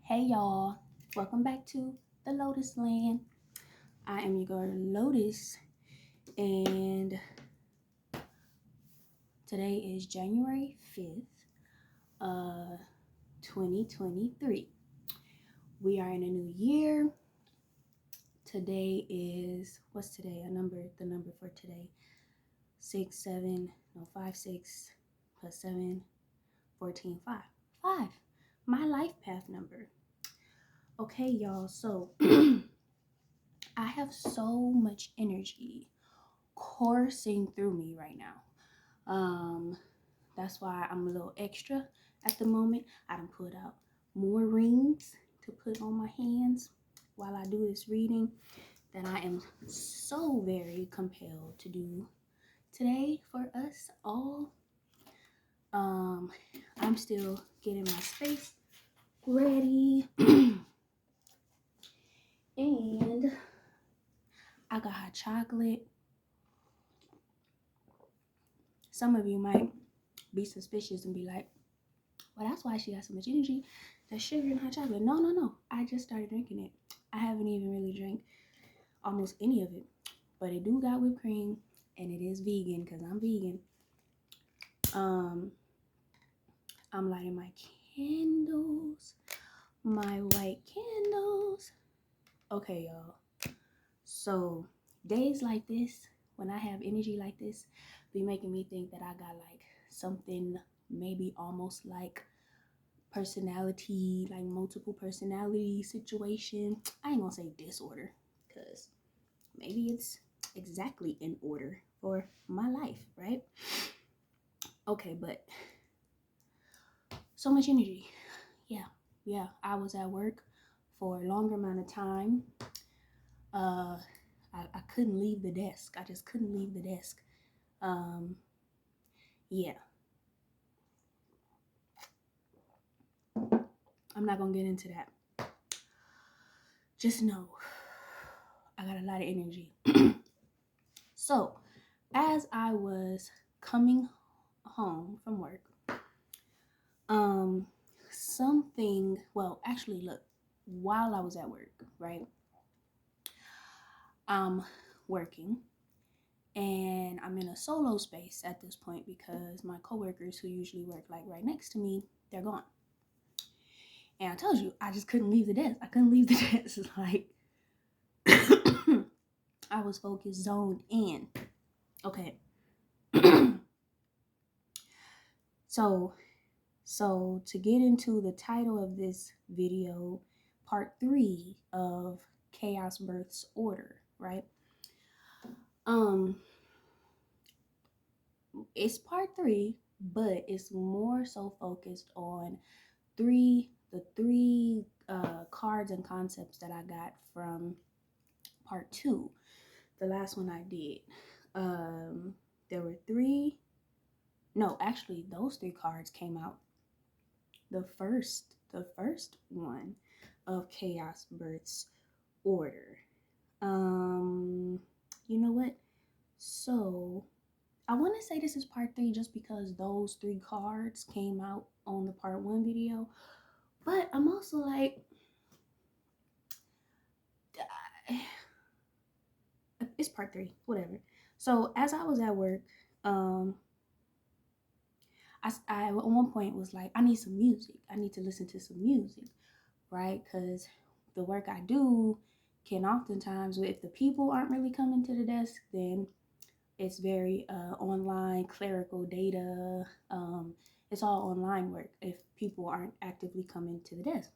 Hey y'all, welcome back to the Lotus Land. I am your girl Lotus, and today is January 5th, 2023. We are in a new year. Today is, what's today? The number for today. 5, 6 plus 7, 14, 5. 5. My life path number. Okay, y'all, so I have so much energy coursing through me right now. That's why I'm a little extra at the moment. I done put out more rings to put on my hands while I do this reading that I am so very compelled to do today for us all. I'm still getting my space ready. And I got hot chocolate. Some of you might be suspicious and be like, well, that's why she got so much energy. That sugar and hot chocolate. No. I just started drinking it. I haven't even really drank almost any of it. But it do got whipped cream, and it is vegan because I'm vegan. I'm lighting my candles, my white candles. Okay, y'all. So days like this, when I have energy like this, be making me think that I got like something maybe almost like personality, like multiple personality situation. I ain't gonna say disorder, because maybe it's exactly in order for my life, right? Okay, but so much energy. Yeah. I was at work for a longer amount of time. I couldn't leave the desk. I just couldn't leave the desk. Yeah. I'm not gonna get into that. Just know I got a lot of energy. So, as I was coming home from work, look, while I was at work, right? I'm working and I'm in a solo space at this point because my coworkers who usually work like right next to me, they're gone. And I told you, I just couldn't leave the desk. I couldn't leave the desk. It's like I was focused, zoned in. Okay. So to get into the title of this video, part 3 of Chaos Births Order, right? It's part 3, but it's more so focused on the three cards and concepts that I got from part 2, the last one I did. There were those 3 cards came out the first one of Chaos Births Order. You know what? So I want to say this is part 3 just because those 3 cards came out on the part 1 video. But I'm also like, it's part 3, whatever. So as I was at work, I at one point was like, I need some music. I need to listen to some music, right? Because the work I do can oftentimes, if the people aren't really coming to the desk, then it's very online, clerical data. It's all online work if people aren't actively coming to the desk.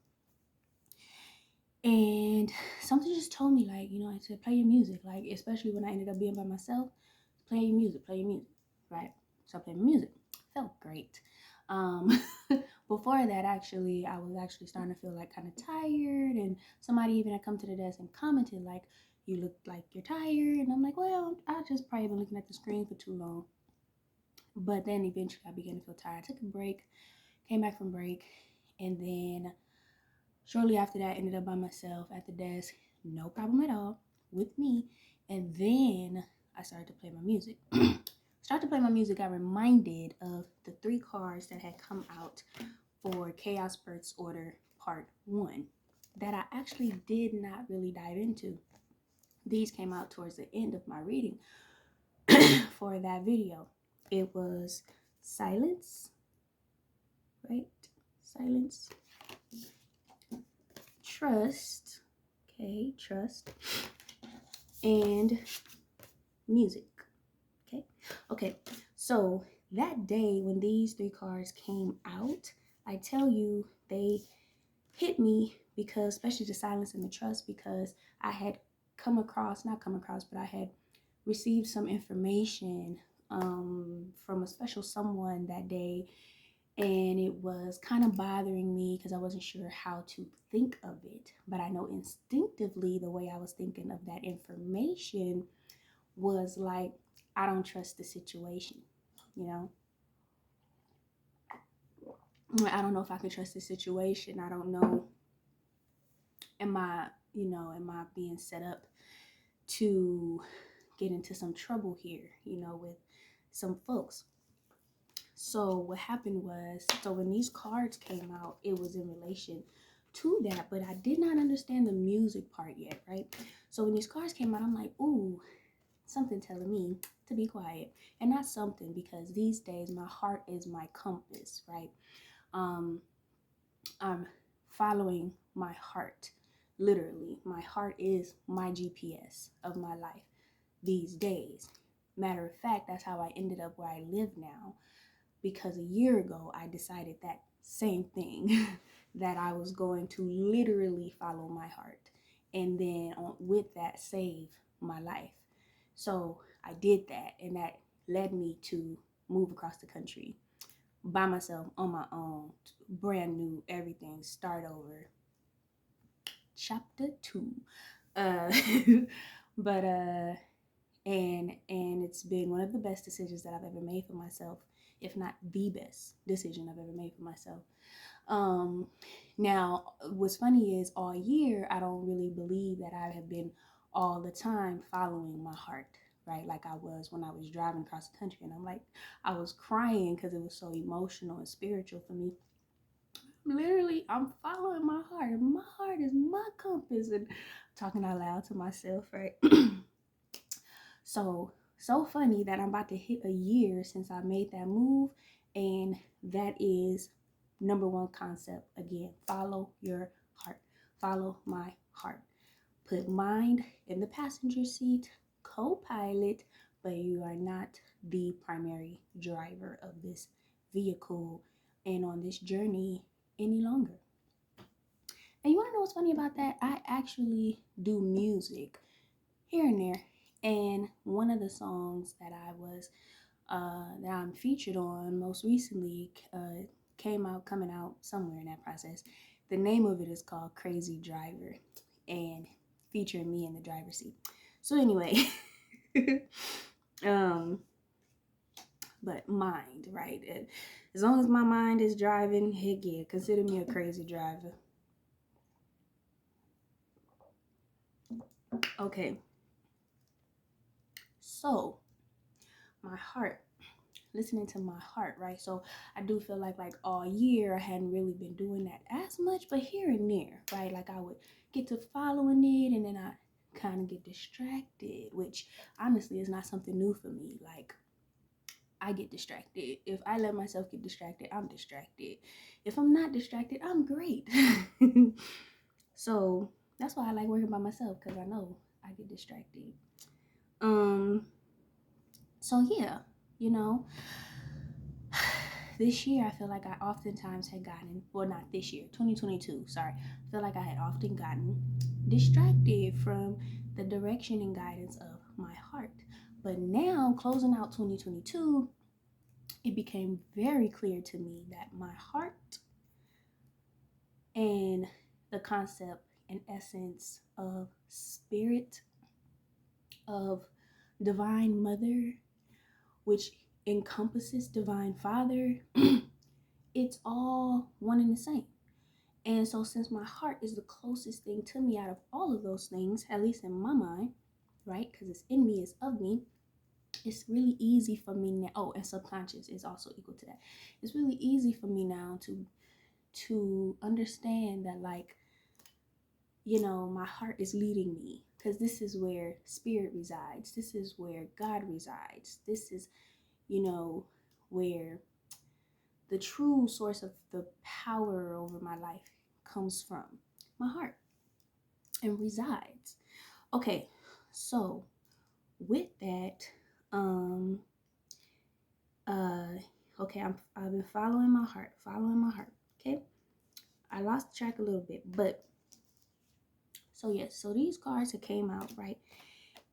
And something just told me, like, I said, play your music. Like, especially when I ended up being by myself, play your music, right? So I played my music. Felt great. Before that, actually, I was actually starting to feel like kind of tired, and somebody even had come to the desk and commented like, you look like you're tired, and I'm like, well, I just probably been looking at the screen for too long. But then eventually I began to feel tired. I took a break, came back from break, and then shortly after that, ended up by myself at the desk, no problem at all with me. And then I started to play my music. I reminded of the 3 cards that had come out for Chaos Births Order part 1 that I actually did not really dive into. These came out towards the end of my reading for that video. It was silence, right? Silence, trust, okay, trust, and music. Okay, so that day when these 3 cards came out, I tell you, they hit me because, especially the silence and the trust, because I had not come across, but I had received some information from a special someone that day, and it was kind of bothering me because I wasn't sure how to think of it. But I know instinctively the way I was thinking of that information was like, I don't trust the situation, you know? I don't know if I can trust the situation. I don't know, am I being set up to get into some trouble here, with some folks. So what happened was, so when these cards came out, it was in relation to that, but I did not understand the music part yet, right? So when these cards came out, I'm like, ooh, something telling me to be quiet. And not something, because these days my heart is my compass, right? I'm following my heart. Literally, my heart is my GPS of my life these days. Matter of fact, that's how I ended up where I live now, because a year ago I decided that same thing that I was going to literally follow my heart, and then with that save my life. So I did that, and that led me to move across the country by myself on my own, brand new, everything, start over. Chapter 2. Uh but and it's been one of the best decisions that I've ever made for myself, if not the best decision I've ever made for myself. Now what's funny is, all year I don't really believe that I have been all the time following my heart, right? Like I was when I was driving across the country, and I was crying because it was so emotional and spiritual for me. Literally, I'm following my heart. My heart is my compass, and talking out loud to myself, right? So funny that I'm about to hit a year since I made that move, and that is number 1 concept again. Follow your heart. Follow my heart. Put mind in the passenger seat, co-pilot, but you are not the primary driver of this vehicle and on this journey any longer. And you want to know what's funny about that? I actually do music here and there, and one of the songs that that I'm featured on most recently coming out somewhere in that process. The name of it is called Crazy Driver, and featuring me in the driver's seat. So anyway, but mind, right? As long as my mind is driving, heck yeah, consider me a crazy driver. Okay. So, my heart, listening to my heart, right? So I do feel like all year I hadn't really been doing that as much, but here and there, right? Like I would get to following it, and then I kind of get distracted, which honestly is not something new for me. Like, I get distracted. If I let myself get distracted, I'm distracted. If I'm not distracted, I'm great. So that's why I like working by myself, because I know I get distracted. So yeah, you know, this year I feel like I oftentimes had gotten, well, not this year, 2022, sorry. I feel like I had often gotten distracted from the direction and guidance of my heart. But now, closing out 2022, it became very clear to me that my heart and the concept and essence of spirit, of divine mother, which encompasses divine father, it's all one and the same. And so, since my heart is the closest thing to me out of all of those things, at least in my mind, right? Because it's in me, it's of me. It's really easy for me now. Oh, and subconscious is also equal to that. It's really easy for me now to to understand that, like, my heart is leading me, because this is where spirit resides. This is where God resides. This is, where the true source of the power over my life comes from, my heart, and resides. Okay, so with that, um, uh, okay, I've been following my heart. Okay, I lost track a little bit, but so yes, so these cards that came out, right,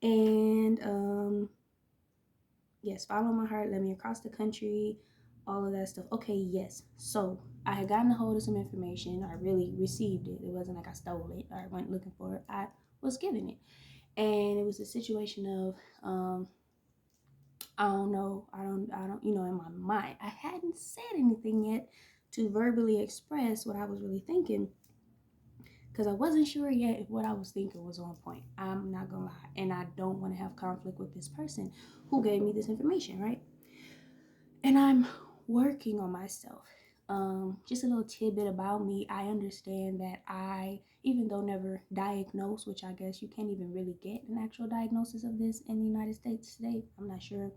and yes, follow my heart, led me across the country, all of that stuff. Okay, yes. So I had gotten a hold of some information. I really received it. It wasn't like I stole it or went looking for it. I was given it. And it was a situation of, I don't know, in my mind, I hadn't said anything yet to verbally express what I was really thinking, because I wasn't sure yet if what I was thinking was on point. I'm not gonna lie. And I don't want to have conflict with this person who gave me this information, right? And I'm working on myself. Just a little tidbit about me. I understand that even though never diagnosed, which I guess you can't even really get an actual diagnosis of this in the United States today. I'm not sure.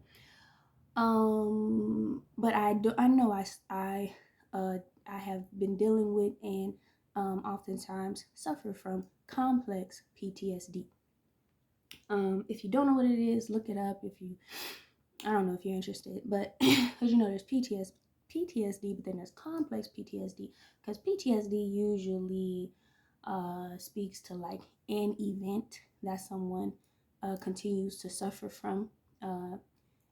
But I know I have been dealing with and oftentimes suffer from complex PTSD. If you don't know what it is, look it up. I don't know if you're interested, but because there's PTSD, but then there's complex PTSD, because PTSD usually speaks to like an event that someone continues to suffer from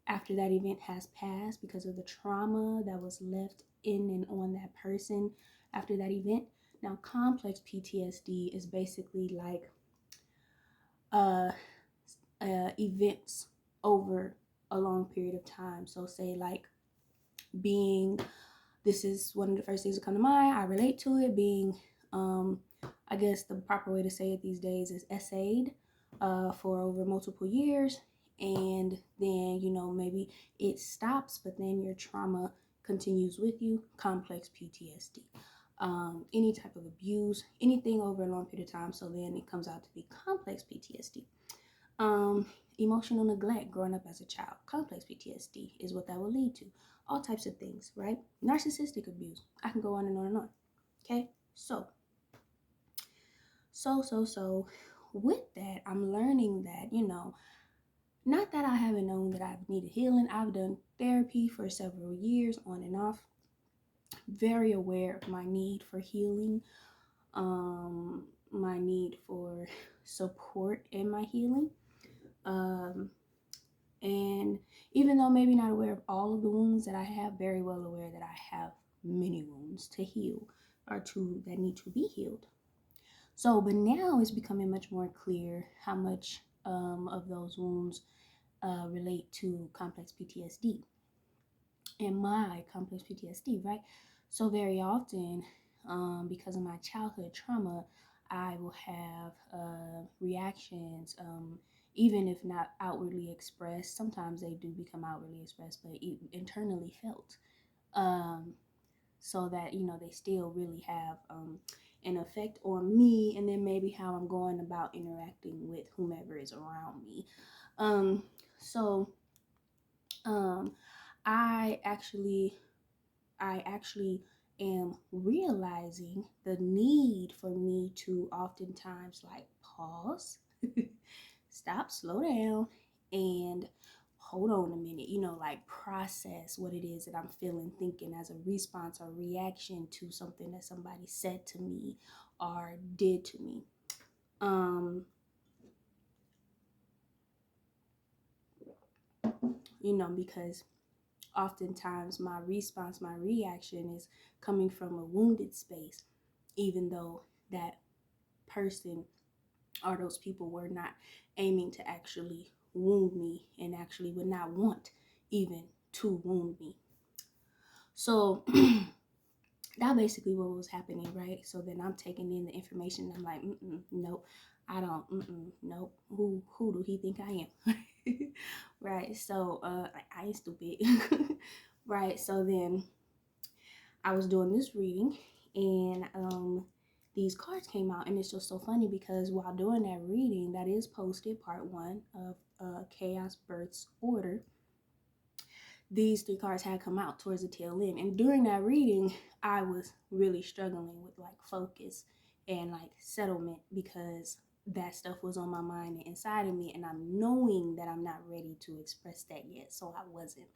after that event has passed, because of the trauma that was left in and on that person after that event. Now, complex PTSD is basically like uh, events over a long period of time. So say like this is one of the first things that come to mind. I relate to it being, I guess the proper way to say it these days is essayed for over multiple years. And then, maybe it stops, but then your trauma continues with you. Complex PTSD. Any type of abuse, anything over a long period of time. So then it comes out to be complex PTSD. Emotional neglect growing up as a child, complex PTSD is what that will lead to. All types of things, right? Narcissistic abuse. I can go on and on and on. Okay, so with that, I'm learning that, not that I haven't known that I've needed healing. I've done therapy for several years on and off, very aware of my need for healing, my need for support in my healing. And even though maybe not aware of all of the wounds that I have, very well aware that I have many wounds to heal or that need to be healed. So, but now it's becoming much more clear how much of those wounds relate to complex PTSD and my complex PTSD, right? So very often, because of my childhood trauma, I will have reactions, even if not outwardly expressed. Sometimes they do become outwardly expressed, but internally felt. So that, they still really have an effect on me, and then maybe how I'm going about interacting with whomever is around me. So I actually am realizing the need for me to oftentimes like pause, stop, slow down, and hold on a minute, like process what it is that I'm feeling, thinking as a response or reaction to something that somebody said to me or did to me. Because oftentimes my response, my reaction is coming from a wounded space, even though that person or those people were not aiming to actually wound me and actually would not want even to wound me. So that basically what was happening, right? So then I'm taking in the information and I'm like, nope, I don't, nope. Who do he think I am? Right. So I ain't stupid. Right. So then I was doing this reading, and these cards came out, and it's just so funny because while doing that reading, that is posted part 1 of Chaos Birth's Order, these 3 cards had come out towards the tail end. And during that reading, I was really struggling with like focus and like settlement because that stuff was on my mind and inside of me, and I'm knowing that I'm not ready to express that yet, so I wasn't.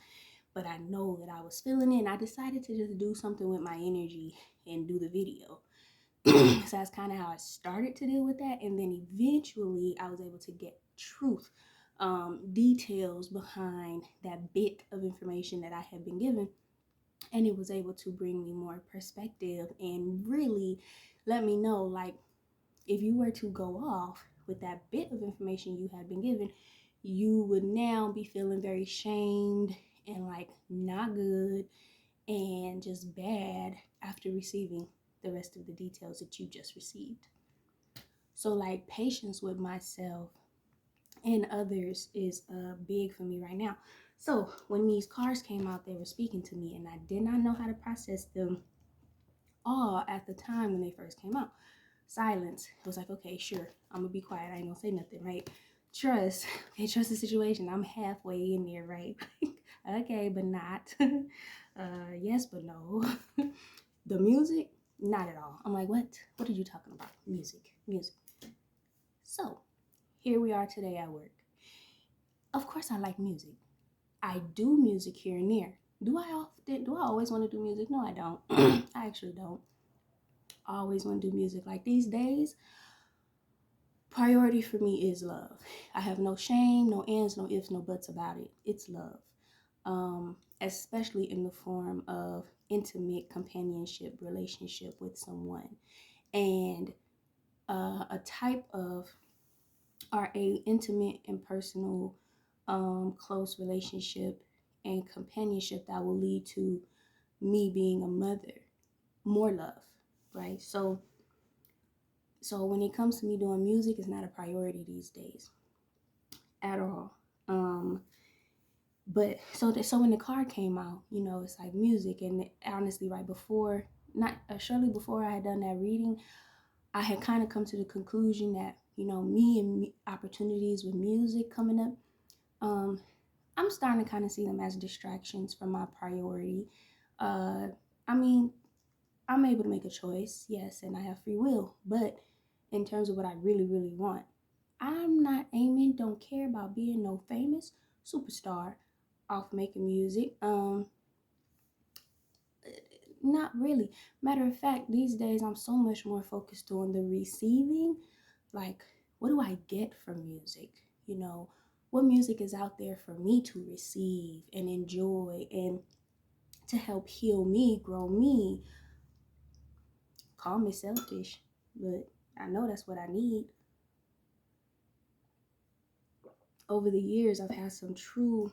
But I know that I was feeling it, and I decided to just do something with my energy and do the video. So that's kind of how I started to deal with that, and then eventually I was able to get truth, details behind that bit of information that I had been given, and it was able to bring me more perspective and really let me know, like, if you were to go off with that bit of information you had been given, you would now be feeling very shamed and like not good and just bad after receiving the rest of the details that you just received. So like patience with myself and others is big for me right now. So when these cards came out, they were speaking to me, and I did not know how to process them all at the time when they first came out. Silence. It was like, okay, sure, I'm gonna be quiet. I ain't gonna say nothing, right? Trust. Okay, trust the situation. I'm halfway in there, right? Okay, but not. Yes, but no. The music, not at all. I'm like, what? What are you talking about? Music. So here we are today at work. Of course, I like music. I do music here and there. Do I always want to do music? No, I don't. I actually don't always want to do music. Like these days, priority for me is love. I have no shame, no ands, no ifs, no buts about it. It's love. Especially in the form of intimate companionship, relationship with someone. And a type of, or a intimate and personal, close relationship and companionship that will lead to me being a mother, more love, right? So when it comes to me doing music, it's not a priority these days at all. But so when the card came out, it's like music, and honestly, right before, not shortly before I had done that reading, I had kind of come to the conclusion that me and opportunities with music coming up, I'm starting to kind of see them as distractions from my priority. I mean, I'm able to make a choice, yes, and I have free will. But in terms of what I really, really want, I'm not aiming, don't care about being no famous superstar off making music. Not really. Matter of fact, these days I'm so much more focused on the receiving. Like, what do I get from music? What music is out there for me to receive and enjoy and to help heal me, grow me. Call me selfish, but I know that's what I need. Over the years, I've had some true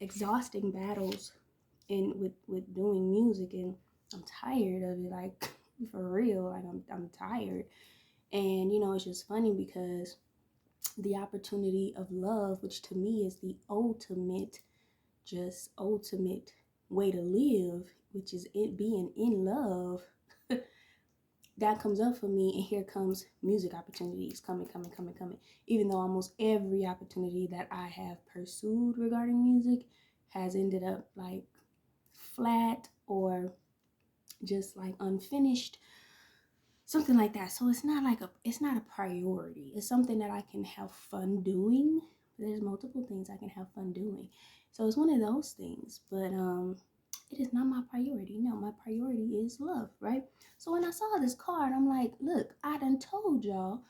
exhausting battles with doing music, and I'm tired of it. Like for real, like I'm tired. And it's just funny because the opportunity of love, which to me is the ultimate way to live, which is it being in love, that comes up for me, and here comes music opportunities coming. Even though almost every opportunity that I have pursued regarding music has ended up like flat or just like unfinished, something like that. So it's not a priority. It's something that I can have fun doing. There's multiple things I can have fun doing. So it's one of those things, but it is not my priority. No, my priority is love, right? So when I saw this card, I'm like, look, I done told y'all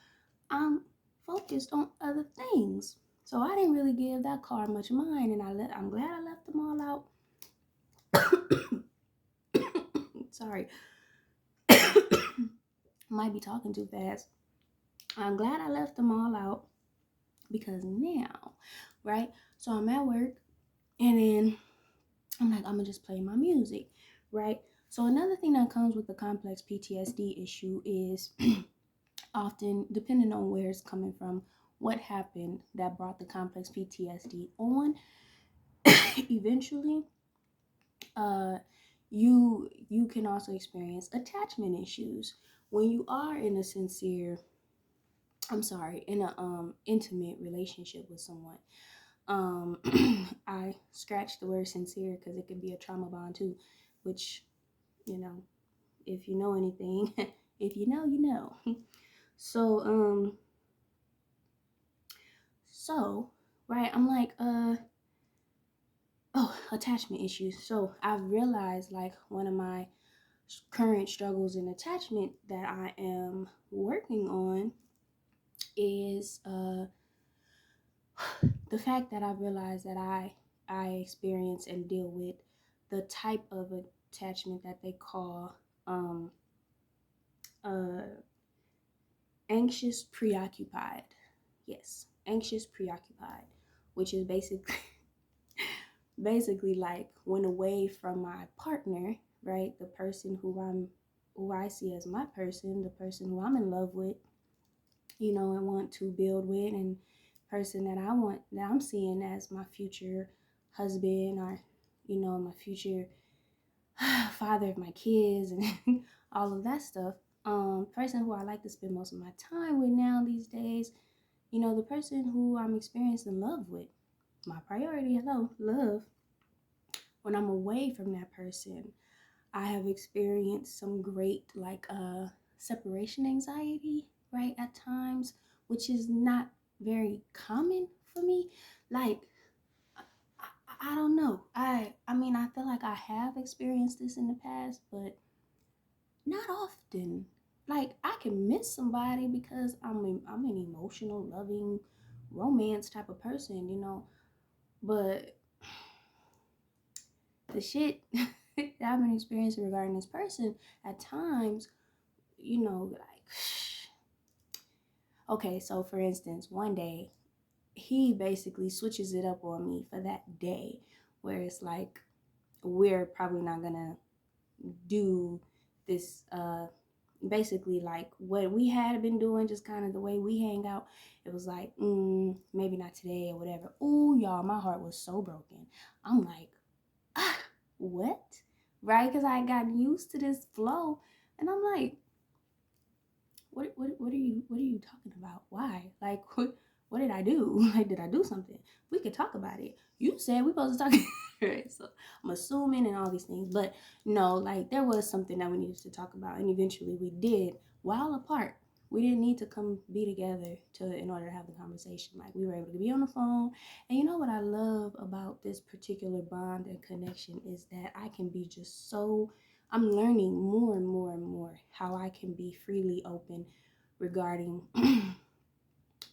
I'm focused on other things. So I didn't really give that card much mind, and I'm glad I left them all out. Sorry. Might be talking too fast. I'm glad I left them all out because now, right? So I'm at work, and then I'm like, I'm gonna just play my music, right? So another thing that comes with the complex PTSD issue is often, depending on where it's coming from, what happened that brought the complex PTSD on, eventually, you can also experience attachment issues when you are in a sincere, I'm sorry, in a intimate relationship with someone. um I scratched the word sincere because it can be a trauma bond too, which, you know, if you know anything, if you know, you know. So so right, I'm like, oh, attachment issues. So I've realized, like, one of my current struggles in attachment that I am working on is the fact that I realized that I experience and deal with the type of attachment that they call um uh anxious preoccupied. Yes, anxious preoccupied, which is basically basically like when away from my partner, right? The person who I see as my person, the person who I'm in love with, you know, and want to build with, and person that I want, that I'm seeing as my future husband, or, you know, my future father of my kids, and all of that stuff. Person who I like to spend most of my time with now these days, you know, the person who I'm experiencing love with, my priority, hello, love. When I'm away from that person, I have experienced some great, like, separation anxiety, right, at times, which is not very common for me. Like, I don't know. I mean, I feel like I have experienced this in the past, but not often. Like, I can miss somebody because I'm an emotional, loving, romance type of person, you know. But the shit that I've been experiencing regarding this person at times, you know, like, okay, so for instance, one day he basically switches it up on me for that day, where it's like, we're probably not gonna do this, basically like what we had been doing, just kind of the way we hang out. It was like, maybe not today or whatever. Ooh, y'all, my heart was so broken. I'm like, ah, what? Right? Because I got used to this flow, and I'm like, what are you talking about? Why? Like, what did I do? Like, did I do something? We could talk about it. You said we supposed to talk. Right? So I'm assuming and all these things, but no, like, there was something that we needed to talk about, and eventually we did while apart. We didn't need to come be together to in order to have the conversation. Like, we were able to be on the phone. And you know what I love about this particular bond and connection is that I can be just so, I'm learning more and more and more how I can be freely open regarding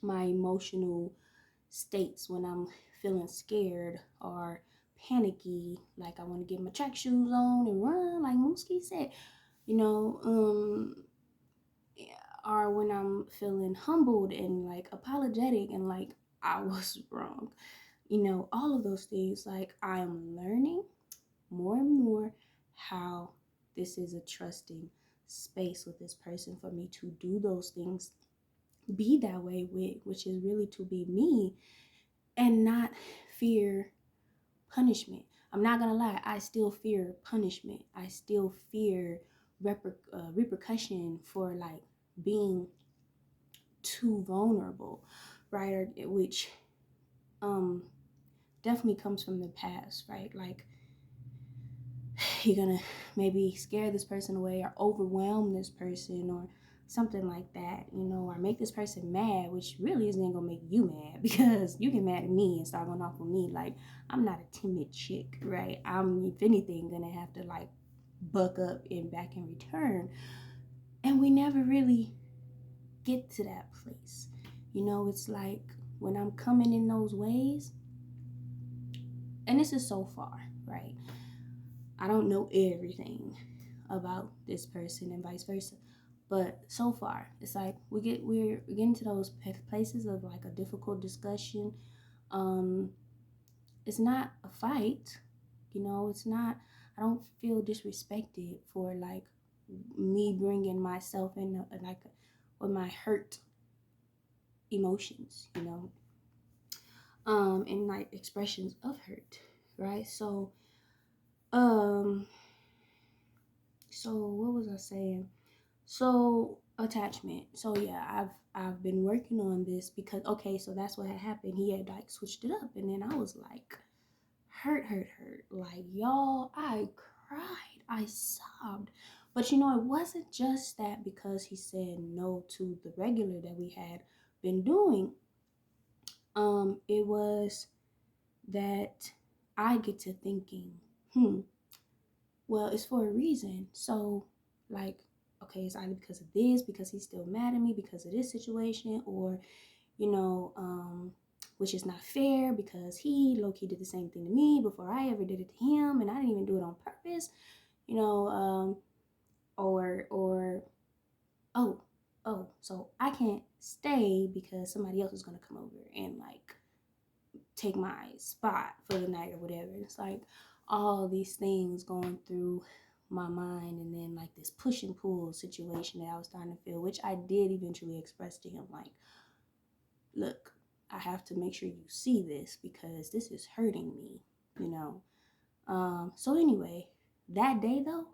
my emotional states when I'm feeling scared or panicky, like I want to get my track shoes on and run, like Mooski said, you know, or when I'm feeling humbled and like apologetic and like I was wrong, you know, all of those things. Like, I am learning more and more how this is a trusting space with this person for me to do those things, be that way with, which is really to be me and not fear punishment. I'm not gonna lie, I still fear punishment. I still fear repercussion for like being too vulnerable, right? Or, which um definitely comes from the past, right? Like, you're gonna maybe scare this person away or overwhelm this person or something like that, you know, or make this person mad, which really isn't gonna make you mad because you get mad at me and start going off with me. Like, I'm not a timid chick, right? I'm, if anything, gonna have to like buck up and back in return. And we never really get to that place. You know, it's like when I'm coming in those ways, and this is so far, right? I don't know everything about this person and vice versa. But so far, it's like we're getting to those places of like a difficult discussion. Um, it's not a fight, you know. It's not. I don't feel disrespected for like me bringing myself in like with my hurt emotions, you know, and like expressions of hurt, right? So, um, So what was I saying? So attachment. So yeah, I've been working on this because okay, so that's what had happened. He had like switched it up, and then I was like, hurt. Like y'all, I cried, I sobbed. But you know, it wasn't just that because he said no to the regular that we had been doing. It was that I get to thinking, well, it's for a reason. So, like, okay, it's either because of this, because he's still mad at me, because of this situation, or, you know, which is not fair because he low key did the same thing to me before I ever did it to him, and I didn't even do it on purpose, you know, or, oh, so I can't stay because somebody else is gonna come over and like take my spot for the night or whatever. It's like all these things going through my mind, and then like this push and pull situation that I was starting to feel, which I did eventually express to him like, look, I have to make sure you see this because this is hurting me, you know. So anyway, that day though,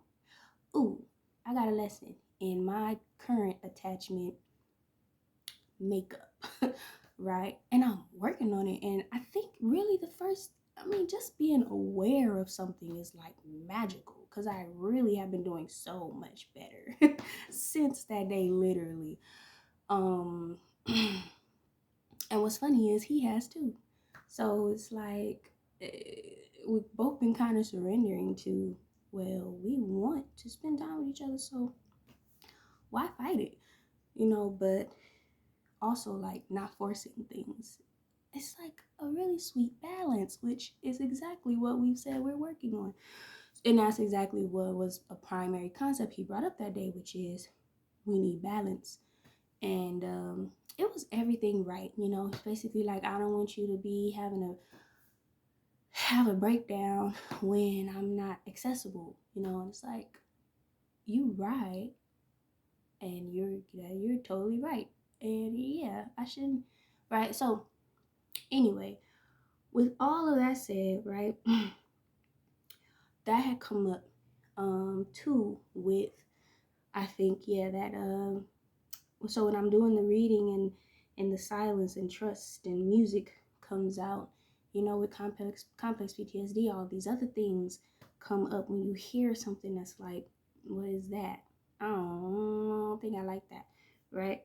ooh, I got a lesson in my current attachment makeup, right? And I'm working on it. And I think really I mean, just being aware of something is like magical because I really have been doing so much better since that day, literally. Um, and what's funny is he has too. So it's like we've both been kind of surrendering to, well, we want to spend time with each other, so why fight it? You know, but also like not forcing things. It's like a really sweet balance, which is exactly what we've said we're working on. And that's exactly what was a primary concept he brought up that day, which is we need balance. And it was everything right, you know. It's basically like I don't want you to be having to have a breakdown when I'm not accessible, you know. And it's like you right, and you're totally right, and yeah, I shouldn't, right? So anyway, with all of that said, right, that had come up too with I think yeah that so when I'm doing the reading and in the silence and trust and music comes out, you know, with complex PTSD, all these other things come up when you hear something that's like, what is that? I don't think I like that, right?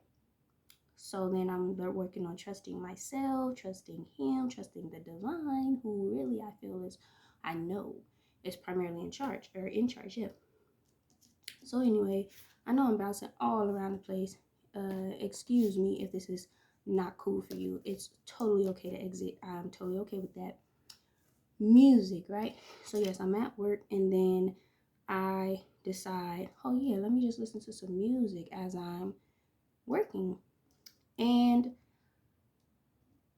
So then I'm working on trusting myself, trusting him, trusting the divine, who really I feel is, I know, is primarily in charge, yeah. So anyway, I know I'm bouncing all around the place. Excuse me if this is not cool for you. It's totally okay to exit. I'm totally okay with that. Music, right? So yes, I'm at work and then I decide, oh yeah, let me just listen to some music as I'm working. And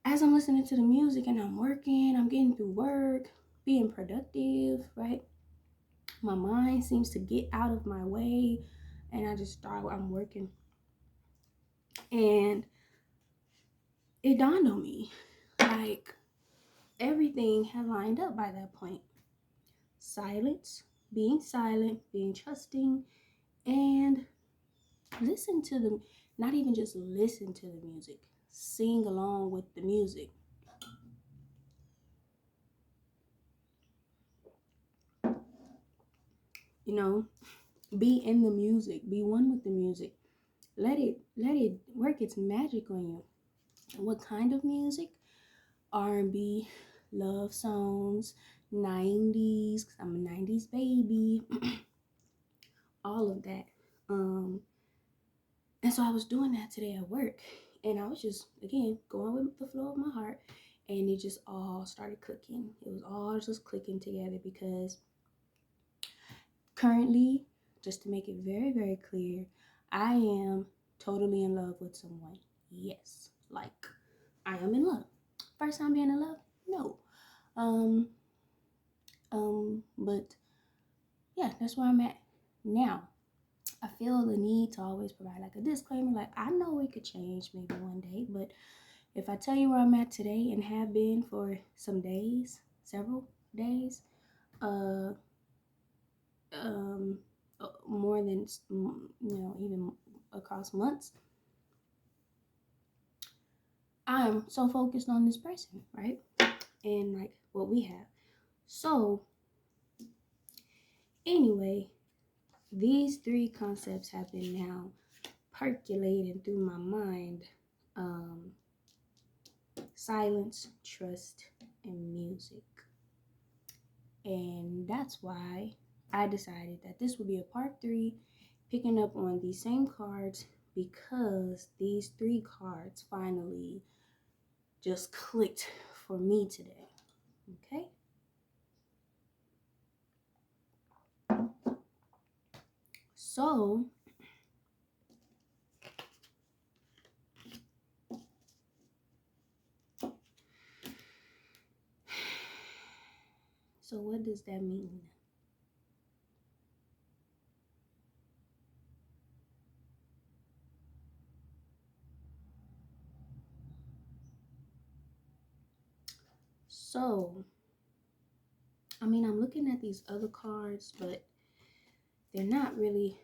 as I'm listening to the music and I'm working, I'm getting through work, being productive, right? My mind seems to get out of my way and I'm working. And it dawned on me like everything had lined up by that point. Silence, being silent, being trusting, and listen to the, not even just listen to the music, sing along with the music. You know, be in the music, be one with the music. Let it work its magic on you. What kind of music? R&B, love songs, 90s, 'cause I'm a 90s baby. All of that. Um, and so I was doing that today at work, and I was just again going with the flow of my heart, and it just all started clicking. It was all just clicking together because currently, just to make it very, very clear, I am totally in love with someone. Yes, like I am in love. First time being in love? No. Um, but yeah, that's where I'm at now. I feel the need to always provide like a disclaimer. Like I know it could change maybe one day, but if I tell you where I'm at today and have been for some days, several days, uh, um, more than, even across months, I'm so focused on this person, right? And like what we have. So, anyway, these three concepts have been now percolating through my mind: silence, trust, and music. And that's why I decided that this would be a part 3, picking up on these same cards, because these 3 cards finally just clicked for me today. Okay? So, what does that mean? So, I'm looking at these other cards, but they're not really,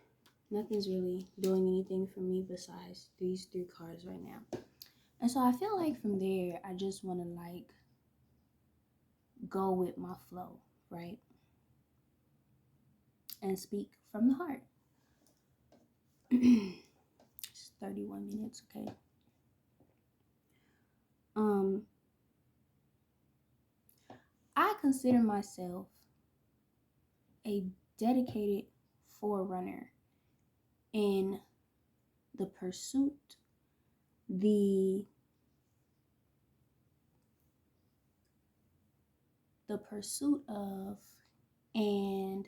nothing's really doing anything for me besides these 3 cards right now. And so I feel like from there, I just want to like go with my flow, right? And speak from the heart. It's 31 minutes, okay? I consider myself a dedicated forerunner in the pursuit, the pursuit of, and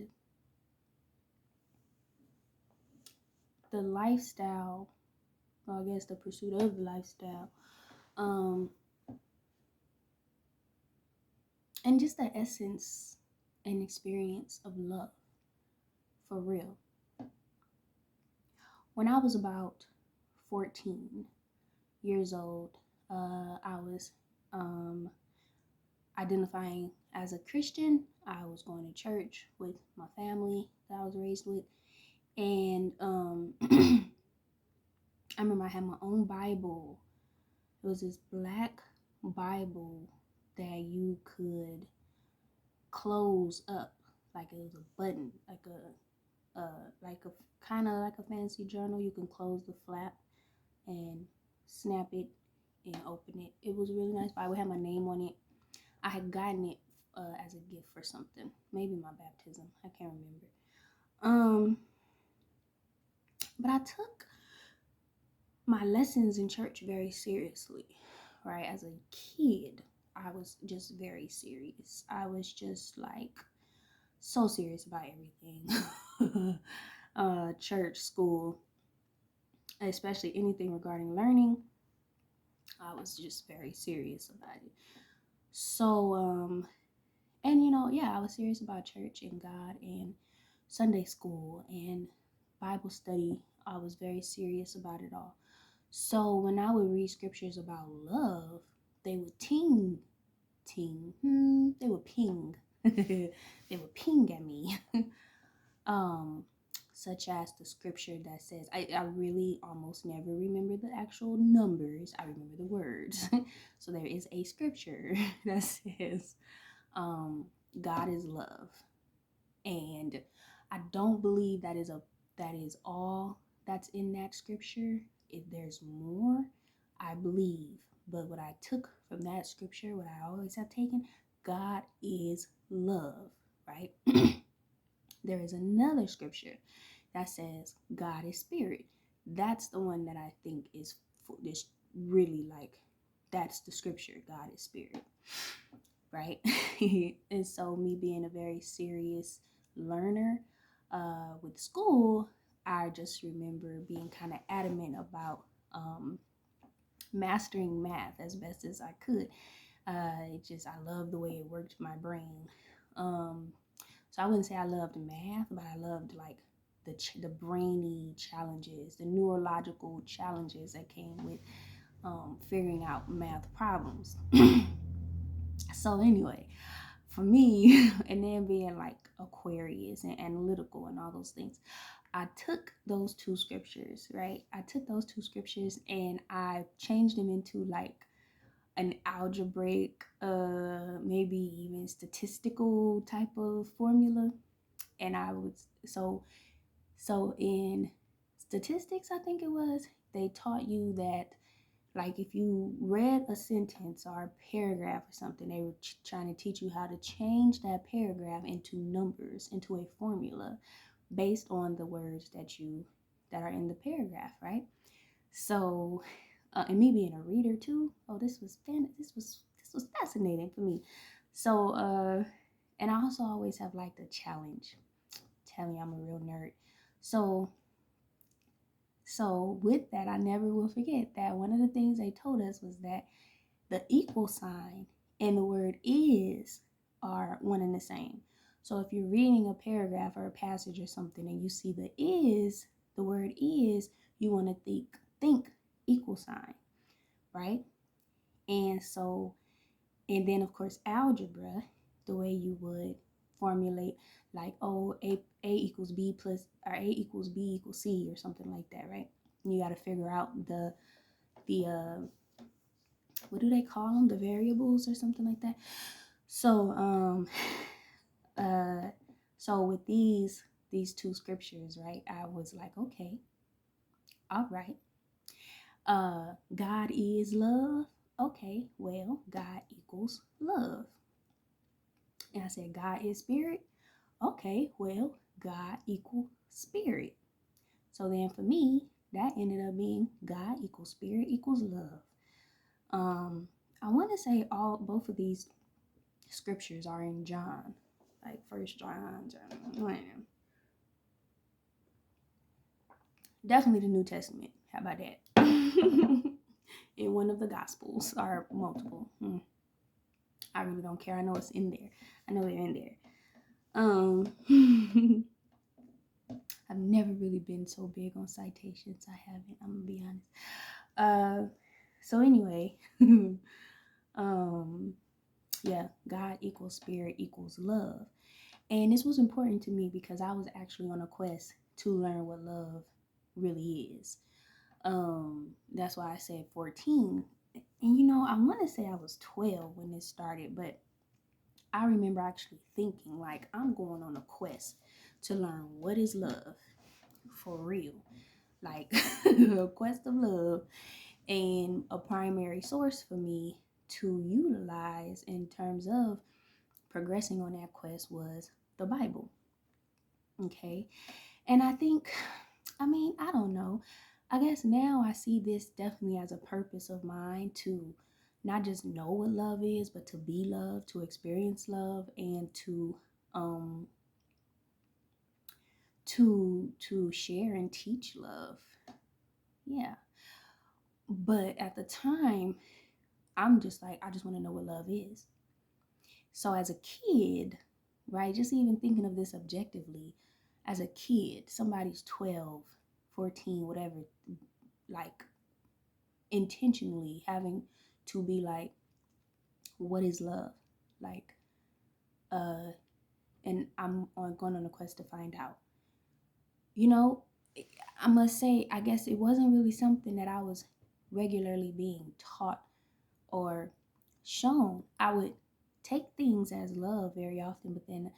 the lifestyle, well, I guess the pursuit of the lifestyle, and just the essence and experience of love, for real. When I was about 14 years old, I was identifying as a Christian. I was going to church with my family that I was raised with. And I remember I had my own Bible. It was this black Bible that you could close up, like it was a button, like a kind of like a fancy journal. You can close the flap and snap it and open it. It was a really nice Bible. It had my name on it. I had gotten it as a gift for something, maybe my baptism. I can't remember. But I took my lessons in church very seriously, right? As a kid, I was just very serious. I was just like so serious about everything. Church, school, especially anything regarding learning, I was just very serious about it. So, and yeah, I was serious about church and God and Sunday school and Bible study. I was very serious about it all. So when I would read scriptures about love, they would they would ping, they would ping at me. um, Such as the scripture that says, I really almost never remember the actual numbers. I remember the words. So there is a scripture that says, God is love. And I don't believe that is all that's in that scripture. If there's more, I believe. But what I took from that scripture, what I always have taken, God is love, right? There is another scripture that says God is spirit. That's the one that I think is really like, that's the scripture. God is spirit, right? And so me being a very serious learner with school, I just remember being kind of adamant about mastering math as best as I could. I love the way it worked my brain. So I wouldn't say I loved math, but I loved like the brainy challenges, the neurological challenges that came with figuring out math problems. So anyway, for me, and then being like Aquarius and analytical and all those things, I took those two scriptures, right? I took those two scriptures and I changed them into like an algebraic, maybe even statistical type of formula. And I was so in statistics, I think it was, they taught you that like if you read a sentence or a paragraph or something, they were trying to teach you how to change that paragraph into numbers, into a formula based on the words that are in the paragraph, right? So, and me being a reader too. Oh, this was fascinating for me. So, and I also always have liked the challenge. Tell me, I'm a real nerd. So, so with that, I never will forget that one of the things they told us was that the equal sign and the word is are one and the same. So if you're reading a paragraph or a passage or something and you see the word is, you want to think equal sign, right? And so, and then of course algebra, the way you would formulate like, oh, a equals b plus, or a equals b equals c or something like that, right? You got to figure out the what do they call them, the variables or something like that. So uh so with these two scriptures, right, I was like, okay, all right, God is love. Okay, well, God equals love. And I said, God is spirit. Okay, well, God equals spirit. So then for me, that ended up being God equals spirit equals love. I want to say both of these scriptures are in John, like First John, definitely the New Testament. How about that? In one of the Gospels or multiple. I really don't care. I know it's in there. I know they're in there. I've never really been so big on citations. I haven't. I'm gonna be honest. So anyway, yeah, God equals spirit equals love. And this was important to me because I was actually on a quest to learn what love really is. That's why I said 14. And I want to say I was 12 when this started, but I remember actually thinking like I'm going on a quest to learn what is love for real. Like a quest of love, and a primary source for me to utilize in terms of progressing on that quest was the Bible. Okay. And I think, I don't know. I guess now I see this definitely as a purpose of mine to not just know what love is, but to be loved, to experience love, and um to share and teach love. Yeah. But at the time, I'm just like, I just want to know what love is. So as a kid, right, just even thinking of this objectively, as a kid, somebody's 12, 14, whatever, like intentionally having to be like, what is love? Like, uh, and I'm going on a quest to find out. You know, I must say, I guess it wasn't really something that I was regularly being taught or shown. I would take things as love very often, but then,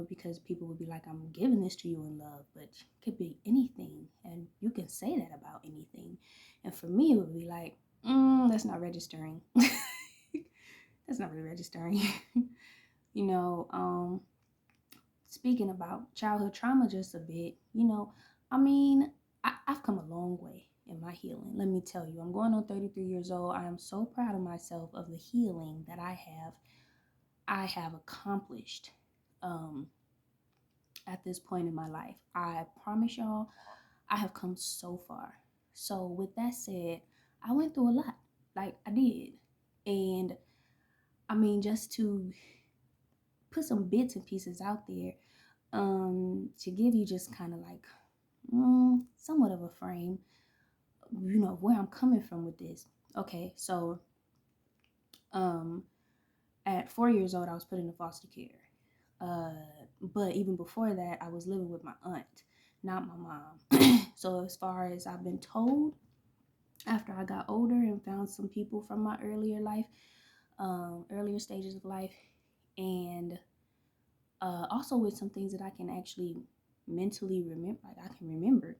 because people would be like, I'm giving this to you in love, but it could be anything, and you can say that about anything. And for me, it would be like, that's not registering. That's not really registering. you know, um, Speaking about childhood trauma just a bit, I mean, I've come a long way in my healing. Let me tell you, I'm going on 33 years old. I am so proud of myself of the healing that I have accomplished um, at this point in my life. I promise y'all, I have come so far. So with that said, I went through a lot. Like I did. And just to put some bits and pieces out there, to give you just kind of like somewhat of a frame, where I'm coming from with this. Okay, so um At 4 years old, I was put into foster care. But even before that, I was living with my aunt, not my mom. So as far as I've been told, after I got older and found some people from my earlier life, earlier stages of life, and also with some things that I can actually mentally remember, like I can remember.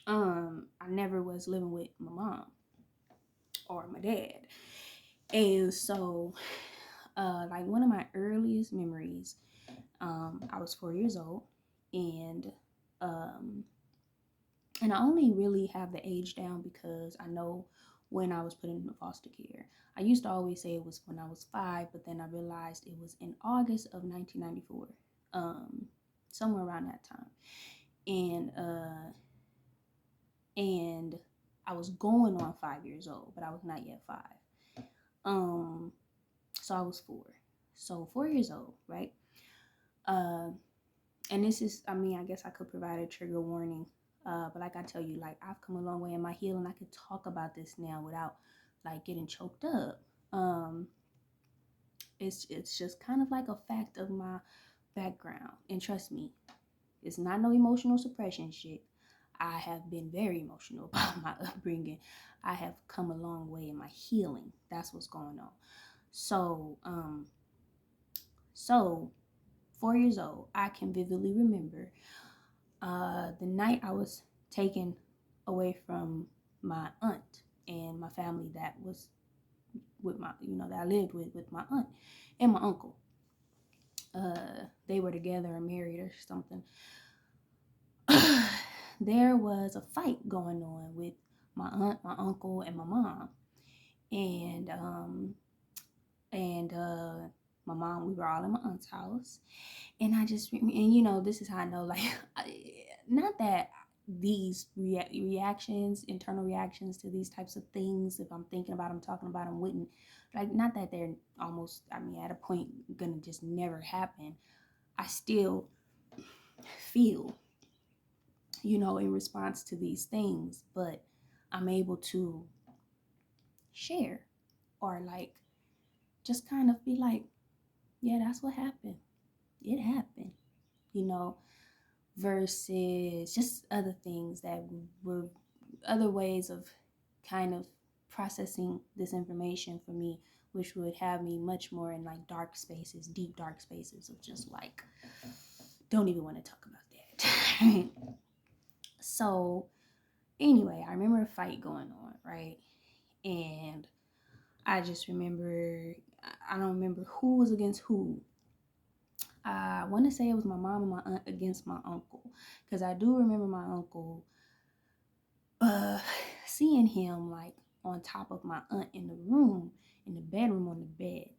I never was living with my mom or my dad, and so, like one of my earliest memories, I was 4 years old, and um, and I only really have the age down because I know when I was put into foster care. I used to always say it was when I was 5, but then I realized it was in August of 1994, um, somewhere around that time. And I was going on 5 years old, but I was not yet 5. Um, so I was 4. So 4 years old, right? Uh, and this is, I mean, I guess I could provide a trigger warning. But like I tell you, like I've come a long way in my healing. I could talk about this now without like getting choked up. Um, it's just kind of like a fact of my background. And trust me, it's not no emotional suppression shit. I have been very emotional about my upbringing. I have come a long way in my healing. That's what's going on. So, so 4 years old, I can vividly remember the night I was taken away from my aunt and my family that was with my, that I lived with my aunt and my uncle. They were together or married or something. There was a fight going on with my aunt, my uncle, and my mom. And my mom, we were all in my aunt's house. And I just, and this is how I know, like, not that these reactions, internal reactions to these types of things, if I'm thinking about them, talking about them, wouldn't, like, not that they're almost, I mean, at a point gonna just never happen. I still feel, in response to these things, but I'm able to share or like just kind of be like, yeah, that's what happened. It happened, you know, versus just other things that were other ways of kind of processing this information for me, which would have me much more in like dark spaces, deep dark spaces of just like, don't even want to talk about that. So, anyway, I remember a fight going on, right? And I just remember, I don't remember who was against who. I want to say it was my mom and my aunt against my uncle, because I do remember my uncle seeing him like on top of my aunt in the room, in the bedroom on the bed.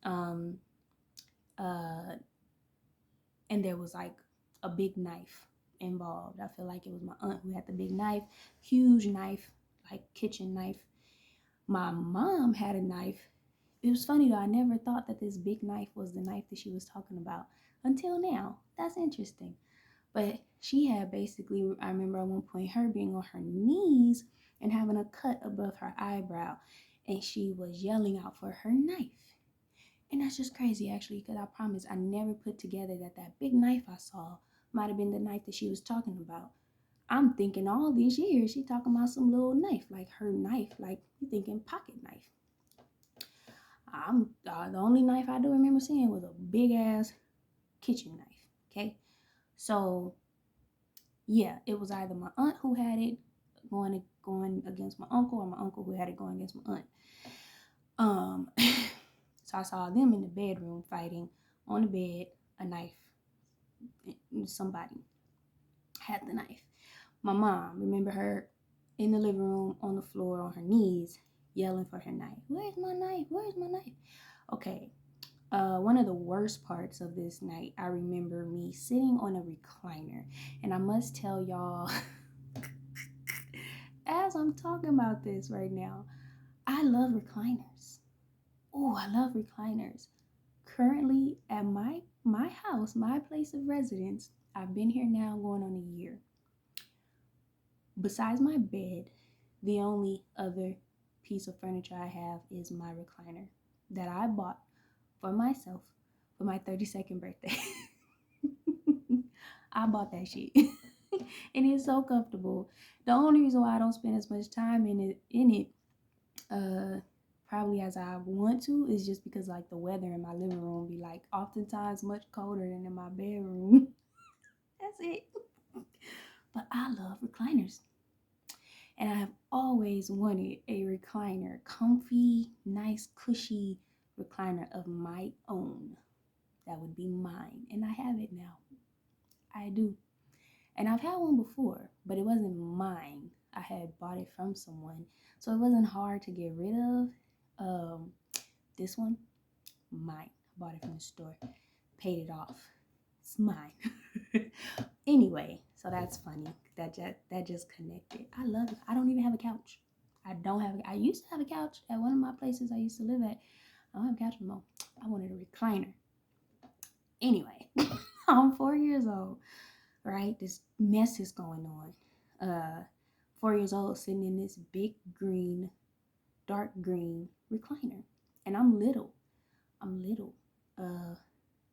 Um, uh, and there was like a big knife involved. I feel like it was my aunt who had the big knife, huge knife, like kitchen knife. My mom had a knife. It was funny though, I never thought that this big knife was the knife that she was talking about until now. That's interesting. But she had basically, I remember at one point her being on her knees and having a cut above her eyebrow, and she was yelling out for her knife. And that's just crazy actually, because I promise I never put together that that big knife I saw might have been the knife that she was talking about. I'm thinking all these years she talking about some little knife, like her knife, like you thinking pocket knife. I'm the only knife I do remember seeing was a big ass kitchen knife. Okay, so yeah, it was either my aunt who had it going against my uncle, or my uncle who had it going against my aunt. So I saw them in the bedroom fighting on the bed, a knife. Somebody had the knife. My mom, remember her in the living room on the floor on her knees, yelling for her knife. Where's my knife? Where's my knife? Okay. One of the worst parts of this night, I remember me sitting on a recliner. And I must tell y'all, as I'm talking about this right now, I love recliners. Oh, I love recliners. Currently at my house, my place of residence, I've been here now going on a year. Besides my bed, the only other piece of furniture I have is my recliner. that I bought for myself for my 32nd birthday. I bought that shit. And it's so comfortable. The only reason why I don't spend as much time in it probably as I want to is just because like the weather in my living room be like oftentimes much colder than in my bedroom. That's it. But I love recliners. And I have always wanted a recliner, comfy, nice, cushy recliner of my own. That would be mine. And I have it now. I do. And I've had one before, but it wasn't mine. I had bought it from someone. So it wasn't hard to get rid of. This one, mine. I bought it from the store. Paid it off. It's mine. Anyway, so that's funny. That just connected. I love it. I don't even have a couch. I used to have a couch at one of my places I used to live at. I don't have a couch anymore. I wanted a recliner. Anyway, I'm 4 years old, right? This mess is going on. 4 years old, sitting in this big green, dark green recliner. And I'm little. I'm little.